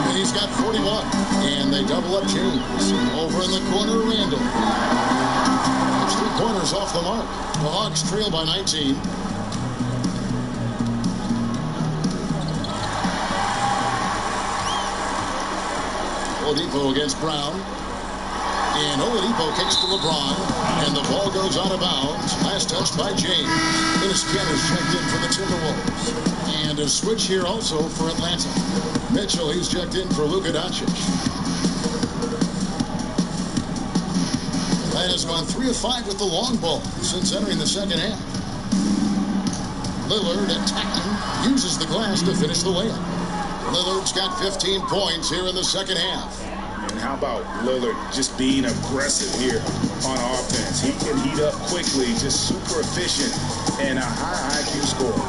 And he's got 41. And they double up James. Over in the corner, Randall. It's 3 pointers off the mark. The Hawks trail by 19. Oladipo against Brown. And Oladipo kicks to LeBron. And the ball goes out of bounds. Last touch by James. Dennis Kenner's checked in for the Timberwolves. And a switch here also for Atlanta. Mitchell, he's checked in for Luka Doncic. Atlanta's gone 3 of 5 with the long ball since entering the second half. Lillard attacking, uses the glass to finish the layup. Lillard's got 15 points here in the second half. And how about Lillard just being aggressive here on offense? He can heat up quickly, just super efficient, and a high IQ scorer.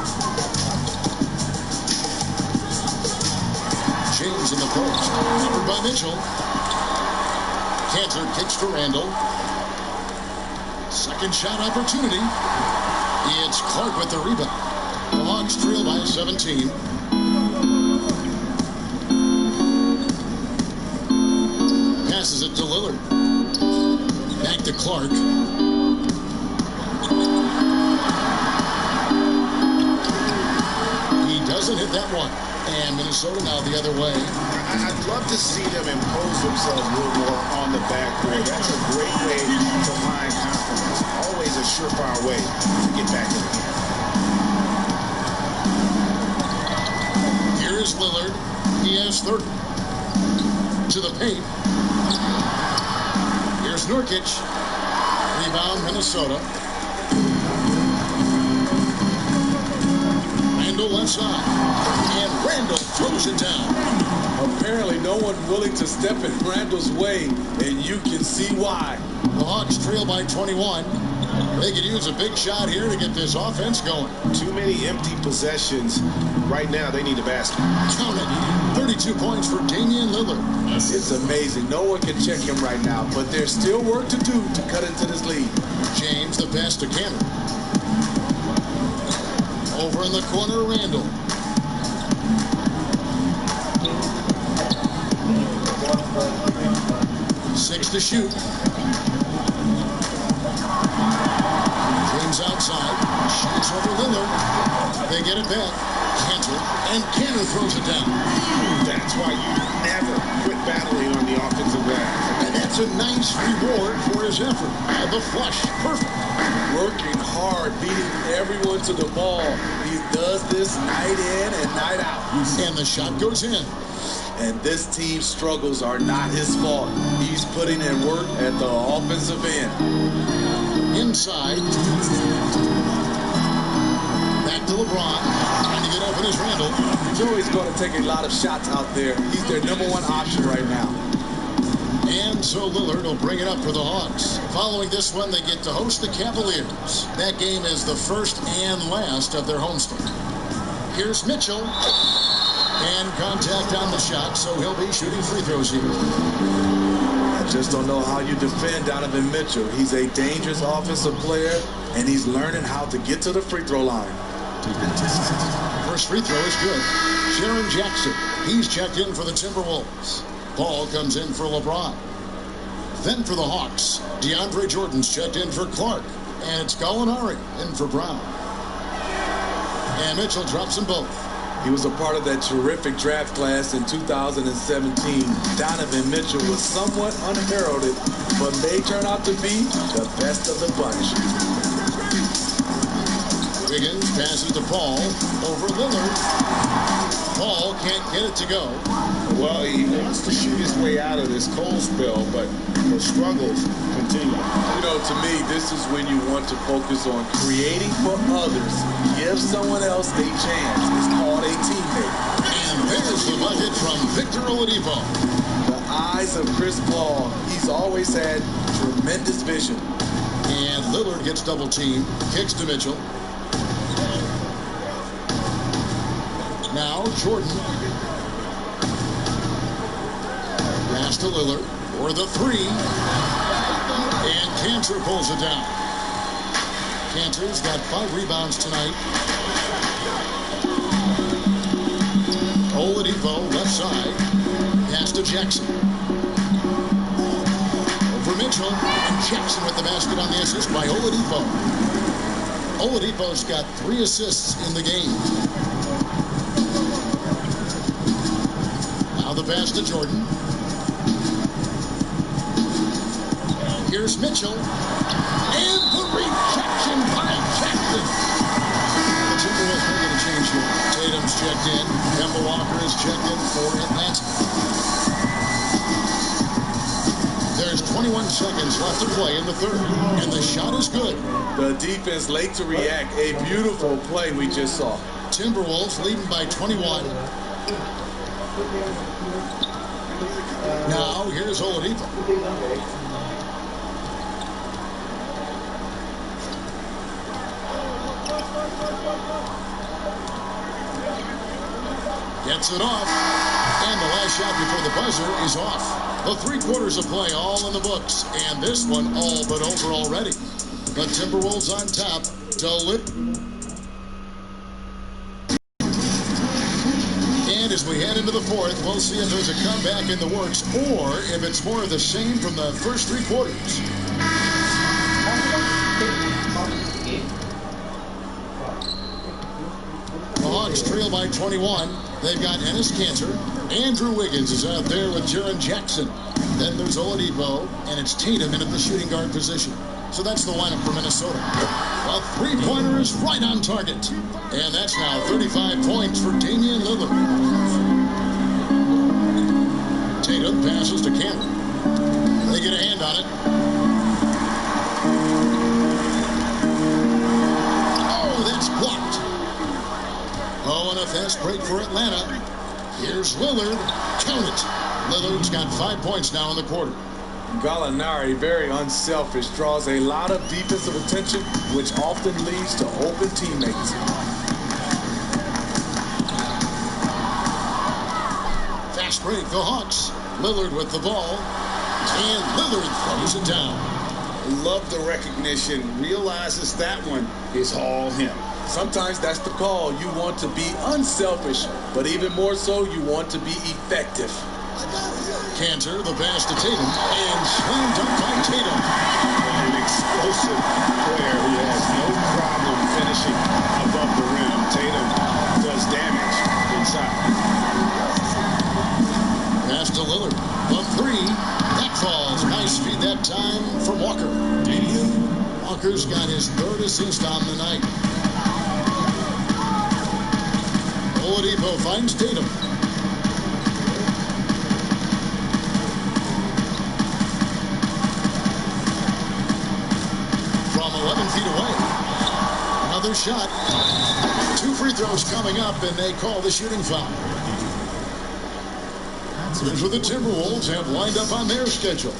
James in the post. Covered by Mitchell. Cantor kicks to Randall. Second shot opportunity. It's Clark with the rebound. The Hawks trail by 17. Passes it to Lillard. Back to Clark. He doesn't hit that one. And Minnesota now the other way. I'd love to see them impose themselves a little more on the backboard. That's a great way to find confidence. Always a surefire way to get back in the game. Here's Lillard. He has 30. To the paint. Here's Nurkic. Rebound Minnesota. Randall left side. And Randall throws it down. Apparently no one willing to step in Randall's way, and you can see why. The Hawks trail by 21. They could use a big shot here to get this offense going. Too many empty possessions. Right now, they need a basket. Count it. 32 points for Damian Lillard. It's amazing. No one can check him right now, but there's still work to do to cut into this lead. James, the pass to Cantor. Over in the corner, Randall. Six to shoot. James outside. Shoots over Lillard. They get it back. Cantor. And Cantor throws it down. That's why you never quit battling on the offensive end. And that's a nice reward for his effort. The flush. Perfect. Working hard, beating everyone to the ball. He does this night in and night out. And the shot goes in. And this team's struggles are not his fault. He's putting in work at the offensive end. Inside. Back to LeBron. Trying to get open is Randall. Joey's going to take a lot of shots out there. He's their number one option right now. And so Lillard will bring it up for the Hawks. Following this one, they get to host the Cavaliers. That game is the first and last of their homestand. Here's Mitchell. And contact on the shot, so he'll be shooting free throws here. I just don't know how you defend Donovan Mitchell. He's a dangerous offensive player, and he's learning how to get to the free throw line. First free throw is good. Jaren Jackson. He's checked in for the Timberwolves. Ball comes in for LeBron. Then for the Hawks, DeAndre Jordan's checked in for Clark. And it's Gallinari in for Brown. And Mitchell drops them both. He was a part of that terrific draft class in 2017. Donovan Mitchell was somewhat unheralded, but may turn out to be the best of the bunch. Wiggins passes to Paul over Lillard. Paul can't get it to go. Well, he wants to shoot his way out of this cold spell, but the struggles continue. You know, to me, this is when you want to focus on creating for others. Give someone else a chance. It's called a teammate. And there's the bucket from Victor Oladipo. The eyes of Chris Paul. He's always had tremendous vision. And Lillard gets double teamed. Kicks to Mitchell. Now Jordan. Pass to Lillard for the three. And Cantor pulls it down. Cantor's got 5 rebounds tonight. Oladipo left side. Pass to Jackson. Over Mitchell. And Jackson with the basket on the assist by Oladipo. Oladipo's got 3 assists in the game. Now the pass to Jordan. Here's Mitchell. And the rejection by Jackson. The Timberwolves making a change here. Tatum's checked in. Kemba Walker is checked in for Atlanta. There's 21 seconds left to play in the third. And the shot is good. The defense late to react. A beautiful play we just saw. Timberwolves leading by 21. Now here's Oladipo. Gets it off. And the last shot before the buzzer is off. The 3 quarters of play all in the books. And this one all but over already. The Timberwolves on top. And as we head into the 4th, we'll see if there's a comeback in the works or if it's more of the same from the first 3 quarters. The Hawks trail by 21. They've got Enes Kanter. Andrew Wiggins is out there with Jaren Jackson. Then there's Oladipo, and it's Tatum in at the shooting guard position. So that's the lineup for Minnesota. A 3-pointer is right on target. And that's now 35 points for Damian Lillard. Tatum passes to Kanter. They get a hand on it. Oh, that's blocked. Oh, and a fast break for Atlanta. Here's Lillard. Count it. Lillard's got 5 points now in the quarter. Gallinari, very unselfish, draws a lot of defensive attention, which often leads to open teammates. Fast break, the Hawks. Lillard with the ball. And Lillard throws it down. Love the recognition. Realizes that one is all him. Sometimes that's the call. You want to be unselfish, but even more so, you want to be effective. Kanter, the pass to Tatum, and slam dunk by Tatum. An explosive player who has no problem finishing above the rim. Tatum does damage inside. Pass to Lillard. The 3. That falls. Nice feed that time from Walker. Walker's got his 3rd assist on the night. Oladipo finds Tatum. From 11 feet away. Another shot. 2 free throws coming up, and they call the shooting foul. Here's what the Timberwolves have lined up on their schedule.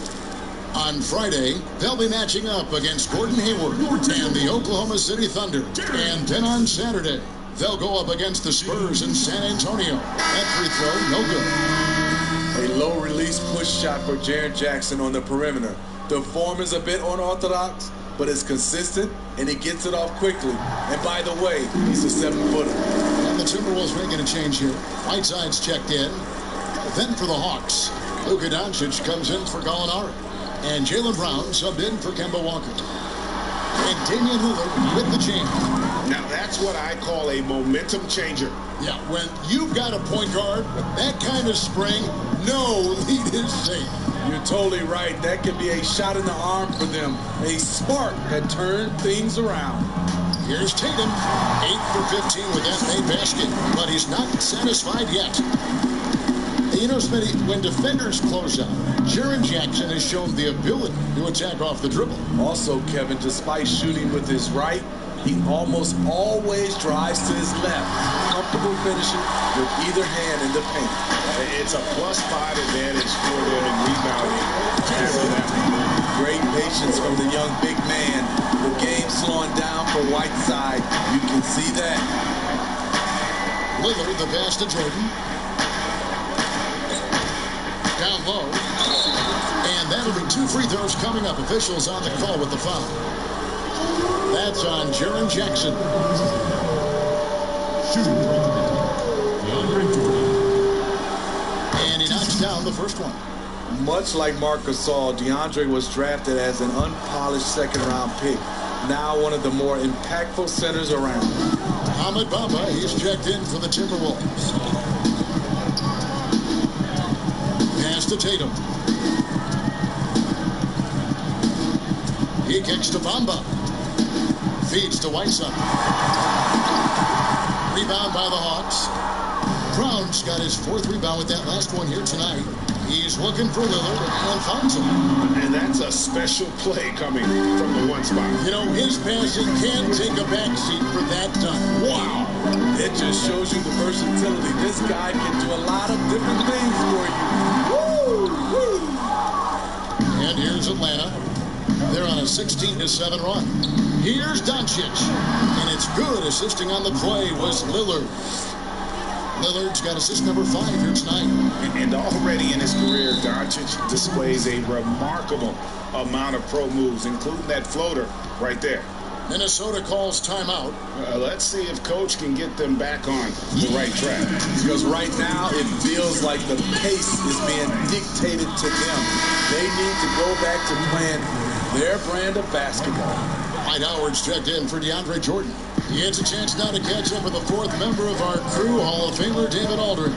On Friday, they'll be matching up against Gordon Hayward and the Oklahoma City Thunder. And then on Saturday, they'll go up against the Spurs in San Antonio. That free throw, no good. A low-release push shot for Jaren Jackson on the perimeter. The form is a bit unorthodox, but it's consistent, and he gets it off quickly. And by the way, he's a 7-footer. And the Timberwolves making a change here. Whiteside's checked in. Then for the Hawks, Luka Doncic comes in for Gallinari. And Jaylen Brown subbed in for Kemba Walker. And Damian Lillard with the change. Now that's what I call a momentum changer. Yeah, when you've got a point guard with that kind of spring, no lead is safe. You're totally right. That could be a shot in the arm for them. A spark that turned things around. Here's Tatum, 8 for 15 with that made basket, but he's not satisfied yet. You know, Smitty, when defenders close out, Jaren Jackson has shown the ability to attack off the dribble. Also, Kevin, despite shooting with his right, he almost always drives to his left. Comfortable finishing with either hand in the paint. It's a +5 advantage for them in rebounding after that. Great patience from the young big man. The game slowing down for Whiteside. You can see that. Lillard, the pass to Jordan. Down low. And that'll be 2 free throws coming up. Officials on the call with the foul. That's on Jaren Jackson. And he knocks down the first one. Much like Marc Gasol, DeAndre was drafted as an unpolished second-round pick. Now one of the more impactful centers around. Ahmed Bamba, he's checked in for the Timberwolves. Pass to Tatum. He kicks to Bamba. Feeds to Whiteside. Rebound by the Hawks. Brown's got his 4th rebound with that last one here tonight. He's looking for Lillard and finds him. And that's a special play coming from the 1 spot. You know, his passing can take a backseat for that dunk. Wow. It just shows you the versatility. This guy can do a lot of different things for you. Woo! Woo! And here's Atlanta. They're on a 16-7 run. Here's Doncic. And it's good. Assisting on the play was Lillard. Lillard's got assist number 5 here tonight. And already in his career, Doncic displays a remarkable amount of pro moves, including that floater right there. Minnesota calls timeout. Let's see if Coach can get them back on the right track. Because right now it feels like the pace is being dictated to them. They need to go back to playing their brand of basketball. Dwight Howard's checked in for DeAndre Jordan. He has a chance now to catch up with the 4th member of our crew, Hall of Famer David Aldridge.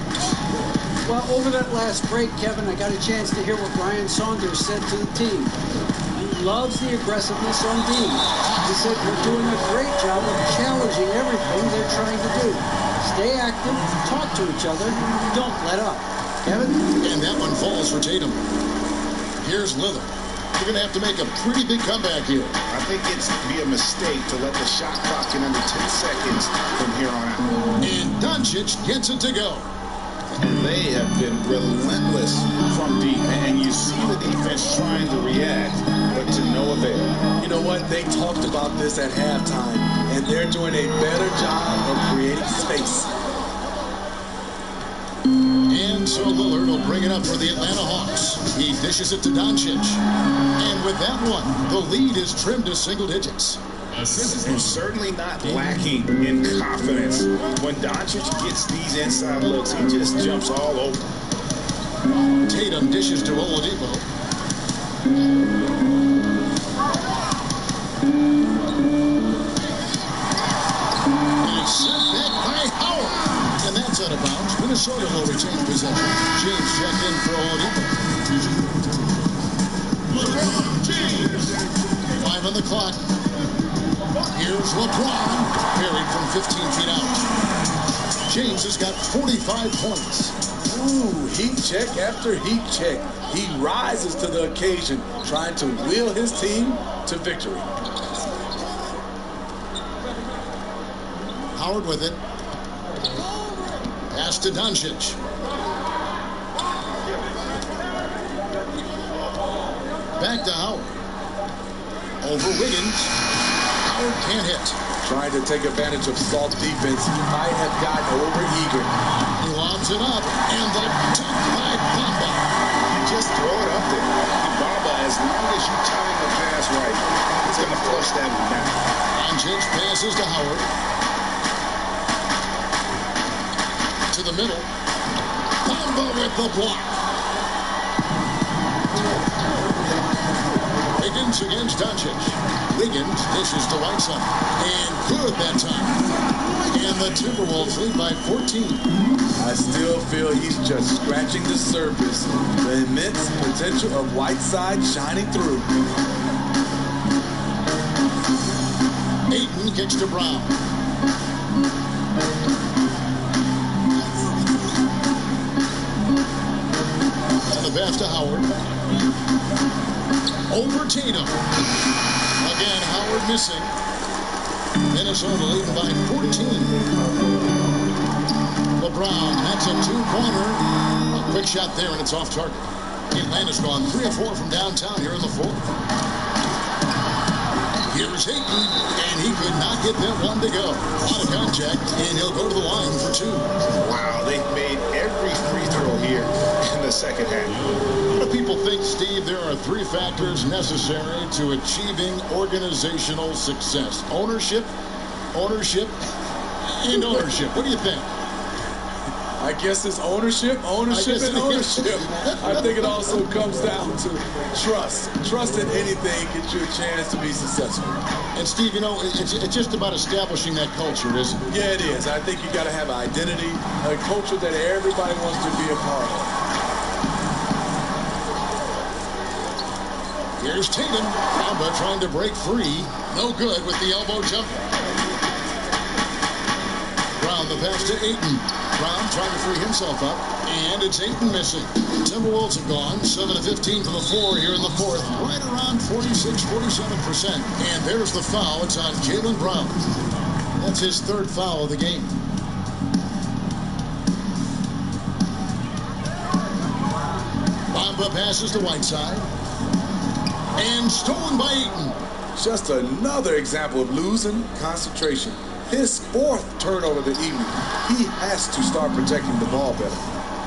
Well, over that last break, Kevin, I got a chance to hear what Brian Saunders said to the team. He loves the aggressiveness on D. He said we're doing a great job of challenging everything they're trying to do. Stay active, talk to each other, don't let up. Kevin? And that one falls for Tatum. Here's Lillard. You're going to have to make a pretty big comeback here. I think it's be a mistake to let the shot clock in under 10 seconds from here on out. And Doncic gets it to go. They have been relentless from deep, and you see the defense trying to react, but to no avail. You know what? They talked about this at halftime, and they're doing a better job of creating space. And so Lillard will bring it up for the Atlanta Hawks. He dishes it to Doncic. And with that one, the lead is trimmed to single digits. And certainly not lacking in confidence. When Doncic gets these inside looks, he just jumps all over. Tatum dishes to Oladipo. And it's sent back by Howard. And that's out of bounds. Minnesota will retain possession. James checked in for Oladipo. LeBron James. 5 on the clock. Here's LeBron, buried from 15 feet out. James has got 45 points. Ooh, heat check after heat check. He rises to the occasion, trying to wheel his team to victory. Howard with it. Pass to Doncic. Back to Howard. Over Wiggins. Howard can't hit. Trying to take advantage of soft defense. He might have gotten over-eager. He lobs it up, and the dunk by Bamba. You just throw it up there. Bamba, as long as you time the pass right, it's going to flush that one down. Doncic passes to Howard. To the middle. Bamba with the block. Wiggins against Doncic. Wiggins dishes to Whiteside. And good that time. And the Timberwolves lead by 14. I still feel he's just scratching the surface. The immense potential of Whiteside shining through. Ayton kicks to Brown. And the pass to Howard. Over Tatum. Again, Howard missing. Minnesota leading by 14. LeBron, that's a 2-pointer. A quick shot there, and it's off target. Atlanta's gone 3 of 4 from downtown here in the 4th. Here's Ayton, and he could not get that one to go. Out of contact, and he'll go to the line for 2. Wow, they've made every free throw here in the second half. A lot of people think, Steve, there are 3 factors necessary to achieving organizational success. Ownership, and ownership. What do you think? I guess it's ownership. I think it also comes down to trust. Trust in anything gets you a chance to be successful. And Steve, you know, it's just about establishing that culture, isn't it? Yeah, it is. I think you got to have an identity, a culture that everybody wants to be a part of. Here's Tatum. Bamba trying to break free. No good with the elbow jumper. Brown the pass to Ayton. Brown trying to free himself up. And it's Ayton missing. Timberwolves have gone 7 of 15 from the floor here in the 4th. Right around 46-47%. And there's the foul. It's on Jaylen Brown. That's his 3rd foul of the game. Bamba passes to Whiteside. And stolen by Ayton. Just another example of losing concentration. his 4th turnover of the evening. He has to start protecting the ball better.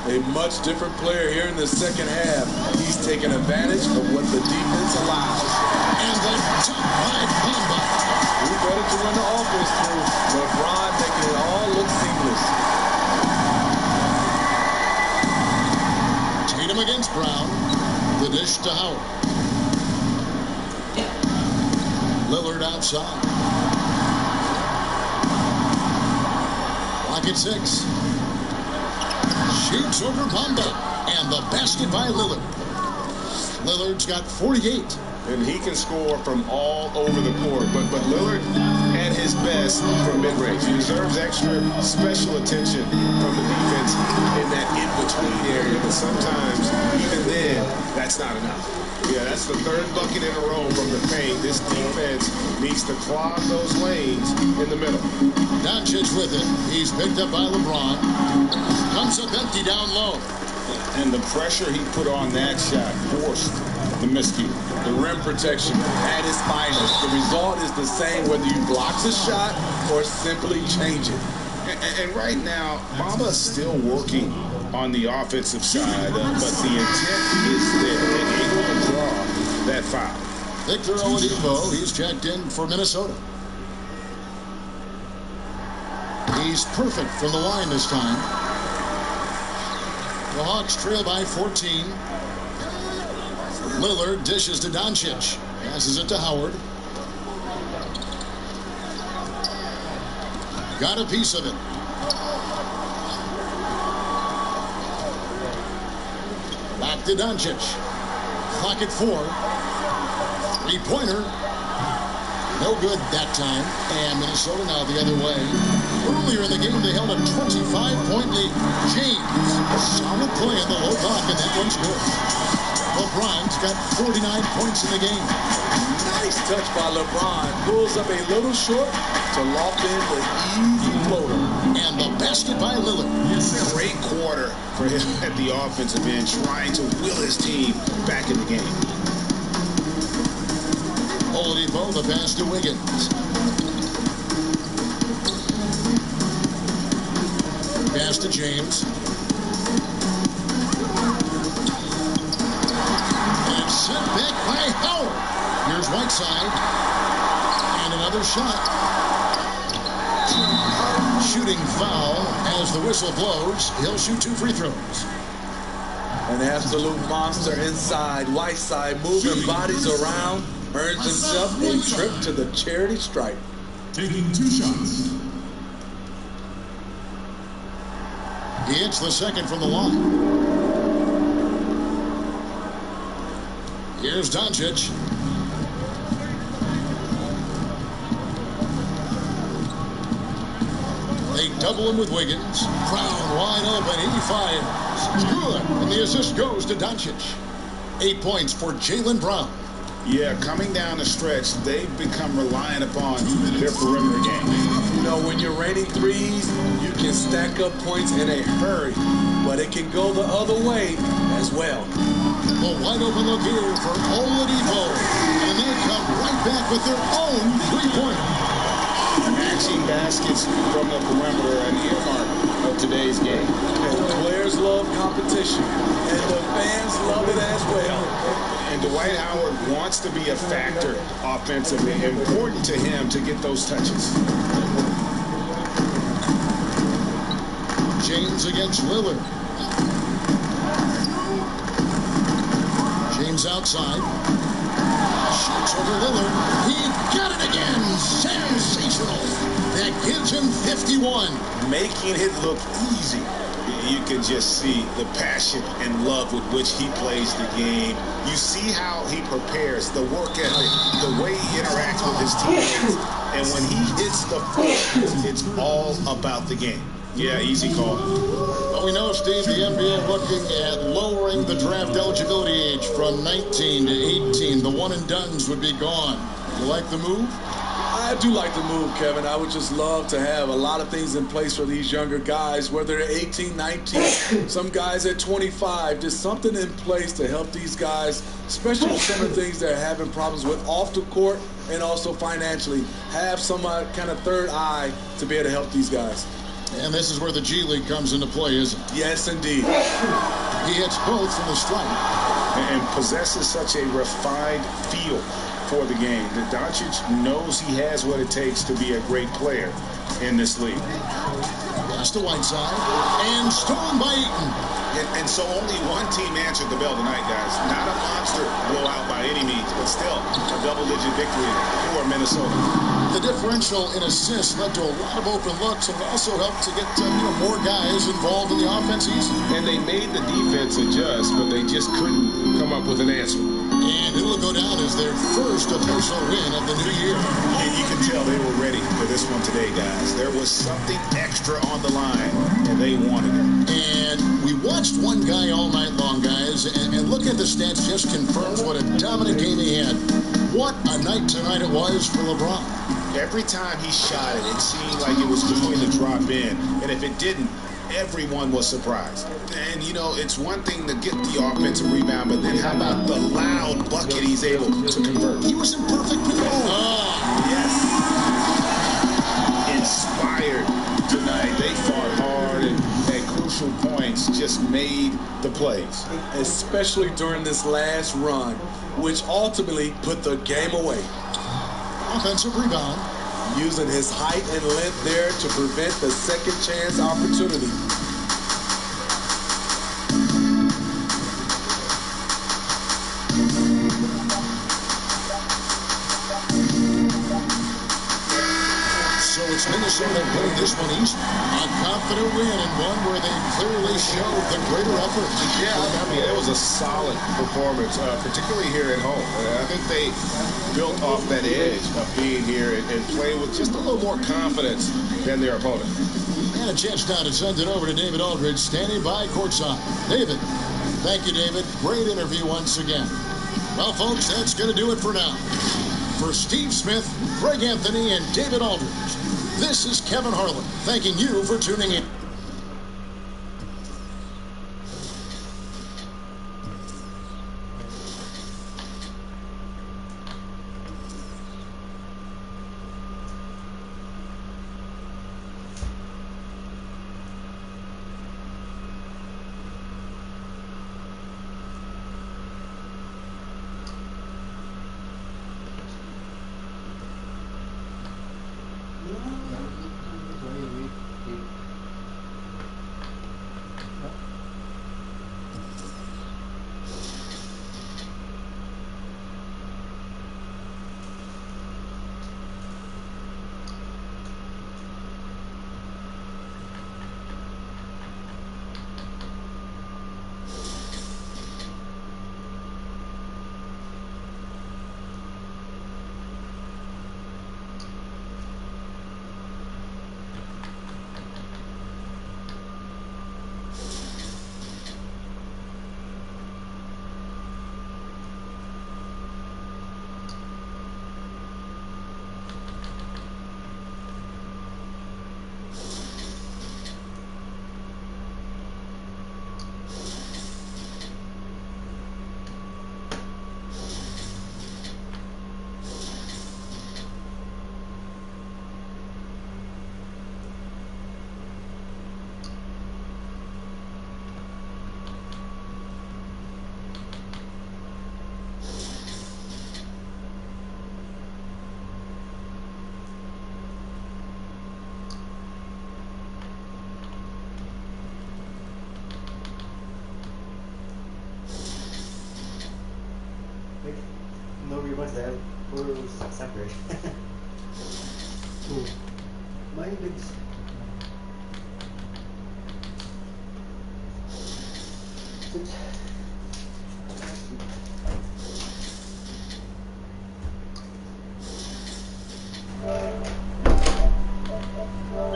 A much different player here in the second half. He's taking advantage of what the defense allows. And the top by Bamba. We better to run the offense through. LeBron making it all look seamless. Tatum against Brown. The dish to Howard. Lillard outside. Clock at 6. Shoots over Bamba. And the basket by Lillard. Lillard's got 48. And he can score from all over the court. But Lillard at his best from mid-range. He deserves extra special attention from the defense in that in-between area. But sometimes, even then, that's not enough. Yeah, that's the 3rd bucket in a row from the paint. This defense needs to clog those lanes in the middle. Doncic with it. He's picked up by LeBron. Comes up empty down low. And the pressure he put on that shot forced the miscue. The rim protection at its finest. The result is the same whether you block the shot or simply change it. And right now, Bamba's still working on the offensive side, but the intent is there. And able to draw that foul. Victor Oladipo, he's checked in for Minnesota. He's perfect from the line this time. The Hawks trail by 14. Lillard dishes to Doncic. Passes it to Howard. Got a piece of it. Back to Doncic. Clock at 4. 3-pointer. No good that time. And Minnesota now the other way. Earlier in the game, they held a 25-point lead. James, solid play in the low block, and that one's good. LeBron's got 49 points in the game. Nice touch by LeBron. Pulls up a little short to lock in the easy floater. And the basket by Lillard. Great quarter for him at the offensive end, trying to will his team back in the game. Oladipo, the pass to Wiggins. Pass to James. And sent back by Howard. Here's Whiteside. And another shot. Shooting foul as the whistle blows. He'll shoot 2 free throws. An absolute monster inside. Whiteside moving bodies around. Earns himself a trip to the charity stripe. Taking 2 shots. He hits the second from the line. Here's Doncic. They double him with Wiggins. Brown wide open. He fires. Good. And the assist goes to Doncic. 8 points for Jaylen Brown. Yeah, coming down the stretch, they've become reliant upon their perimeter game. You know, when you're raining threes, you can stack up points in a hurry, but it can go the other way as well. The wide open look here for Oladipo. And they come right back with their own 3-pointer. Matching baskets from the perimeter, an earmark of today's game. And the players love competition, and the fans love it as well. And Dwight Howard wants to be a factor offensively. Important to him to get those touches. James against Lillard. James outside. Shoots over Lillard. He got it again. Sensational. That gives him 51. Making it look easy. You can just see the passion and love with which he plays the game. You see how he prepares, the work ethic, the way he interacts with his teammates. And when he hits the floor, it's all about the game. Yeah, easy call. Well, we know, Steve, the NBA looking at lowering the draft eligibility age from 19 to 18. The one and dones would be gone. You like the move? I I do like the move, Kevin. I would just love to have a lot of things in place for these younger guys, whether they're 18, 19, some guys at 25, just something in place to help these guys, especially with some of the things they're having problems with off the court and also financially. Have some kind of third eye to be able to help these guys. And this is where the G League comes into play, isn't it? Yes, indeed. He hits both from the stripe. And possesses such a refined feel for the game. That Doncic knows he has what it takes to be a great player in this league. Pass to Whiteside, and stolen by Eaton. And so only one team answered the bell tonight, guys. Not a monster blowout by any means, but still a double-digit victory for Minnesota. The differential in assists led to a lot of open looks and also helped to get more guys involved in the offense easy. And they made the defense adjust, but they just couldn't come up with an answer. And it'll go down as their first official win of the new year. And you can tell they were ready for this one today, guys. There was something extra on the line, and they wanted it. And we watched one guy all night long, guys, and looking at the stats just confirms what a dominant game he had. What a night tonight it was for LeBron. Every time he shot it, it seemed like it was going to drop in. And if it didn't, everyone was surprised. And, you know, it's one thing to get the offensive rebound, but then how about the loud bucket he's able to convert? He was in perfect control. Yes. Inspired tonight. They fought hard and at crucial points just made the plays. Especially during this last run, which ultimately put the game away. Offensive rebound. Using his height and length there to prevent the second chance opportunity. So it's Minnesota putting this one east. A confident win and one where they clearly showed the greater effort. Yeah, I mean, it was a solid performance, particularly here at home. I think they built off that edge of being here and playing with just a little more confidence than their opponent. And a chance now to send it over to David Aldridge, standing by courtside. David. Thank you, David. Great interview once again. Well, folks, that's going to do it for now. For Steve Smith, Greg Anthony, and David Aldridge, this is Kevin Harlan, thanking you for tuning in. No rewind there. Puro separate. Cool. My legs. Six.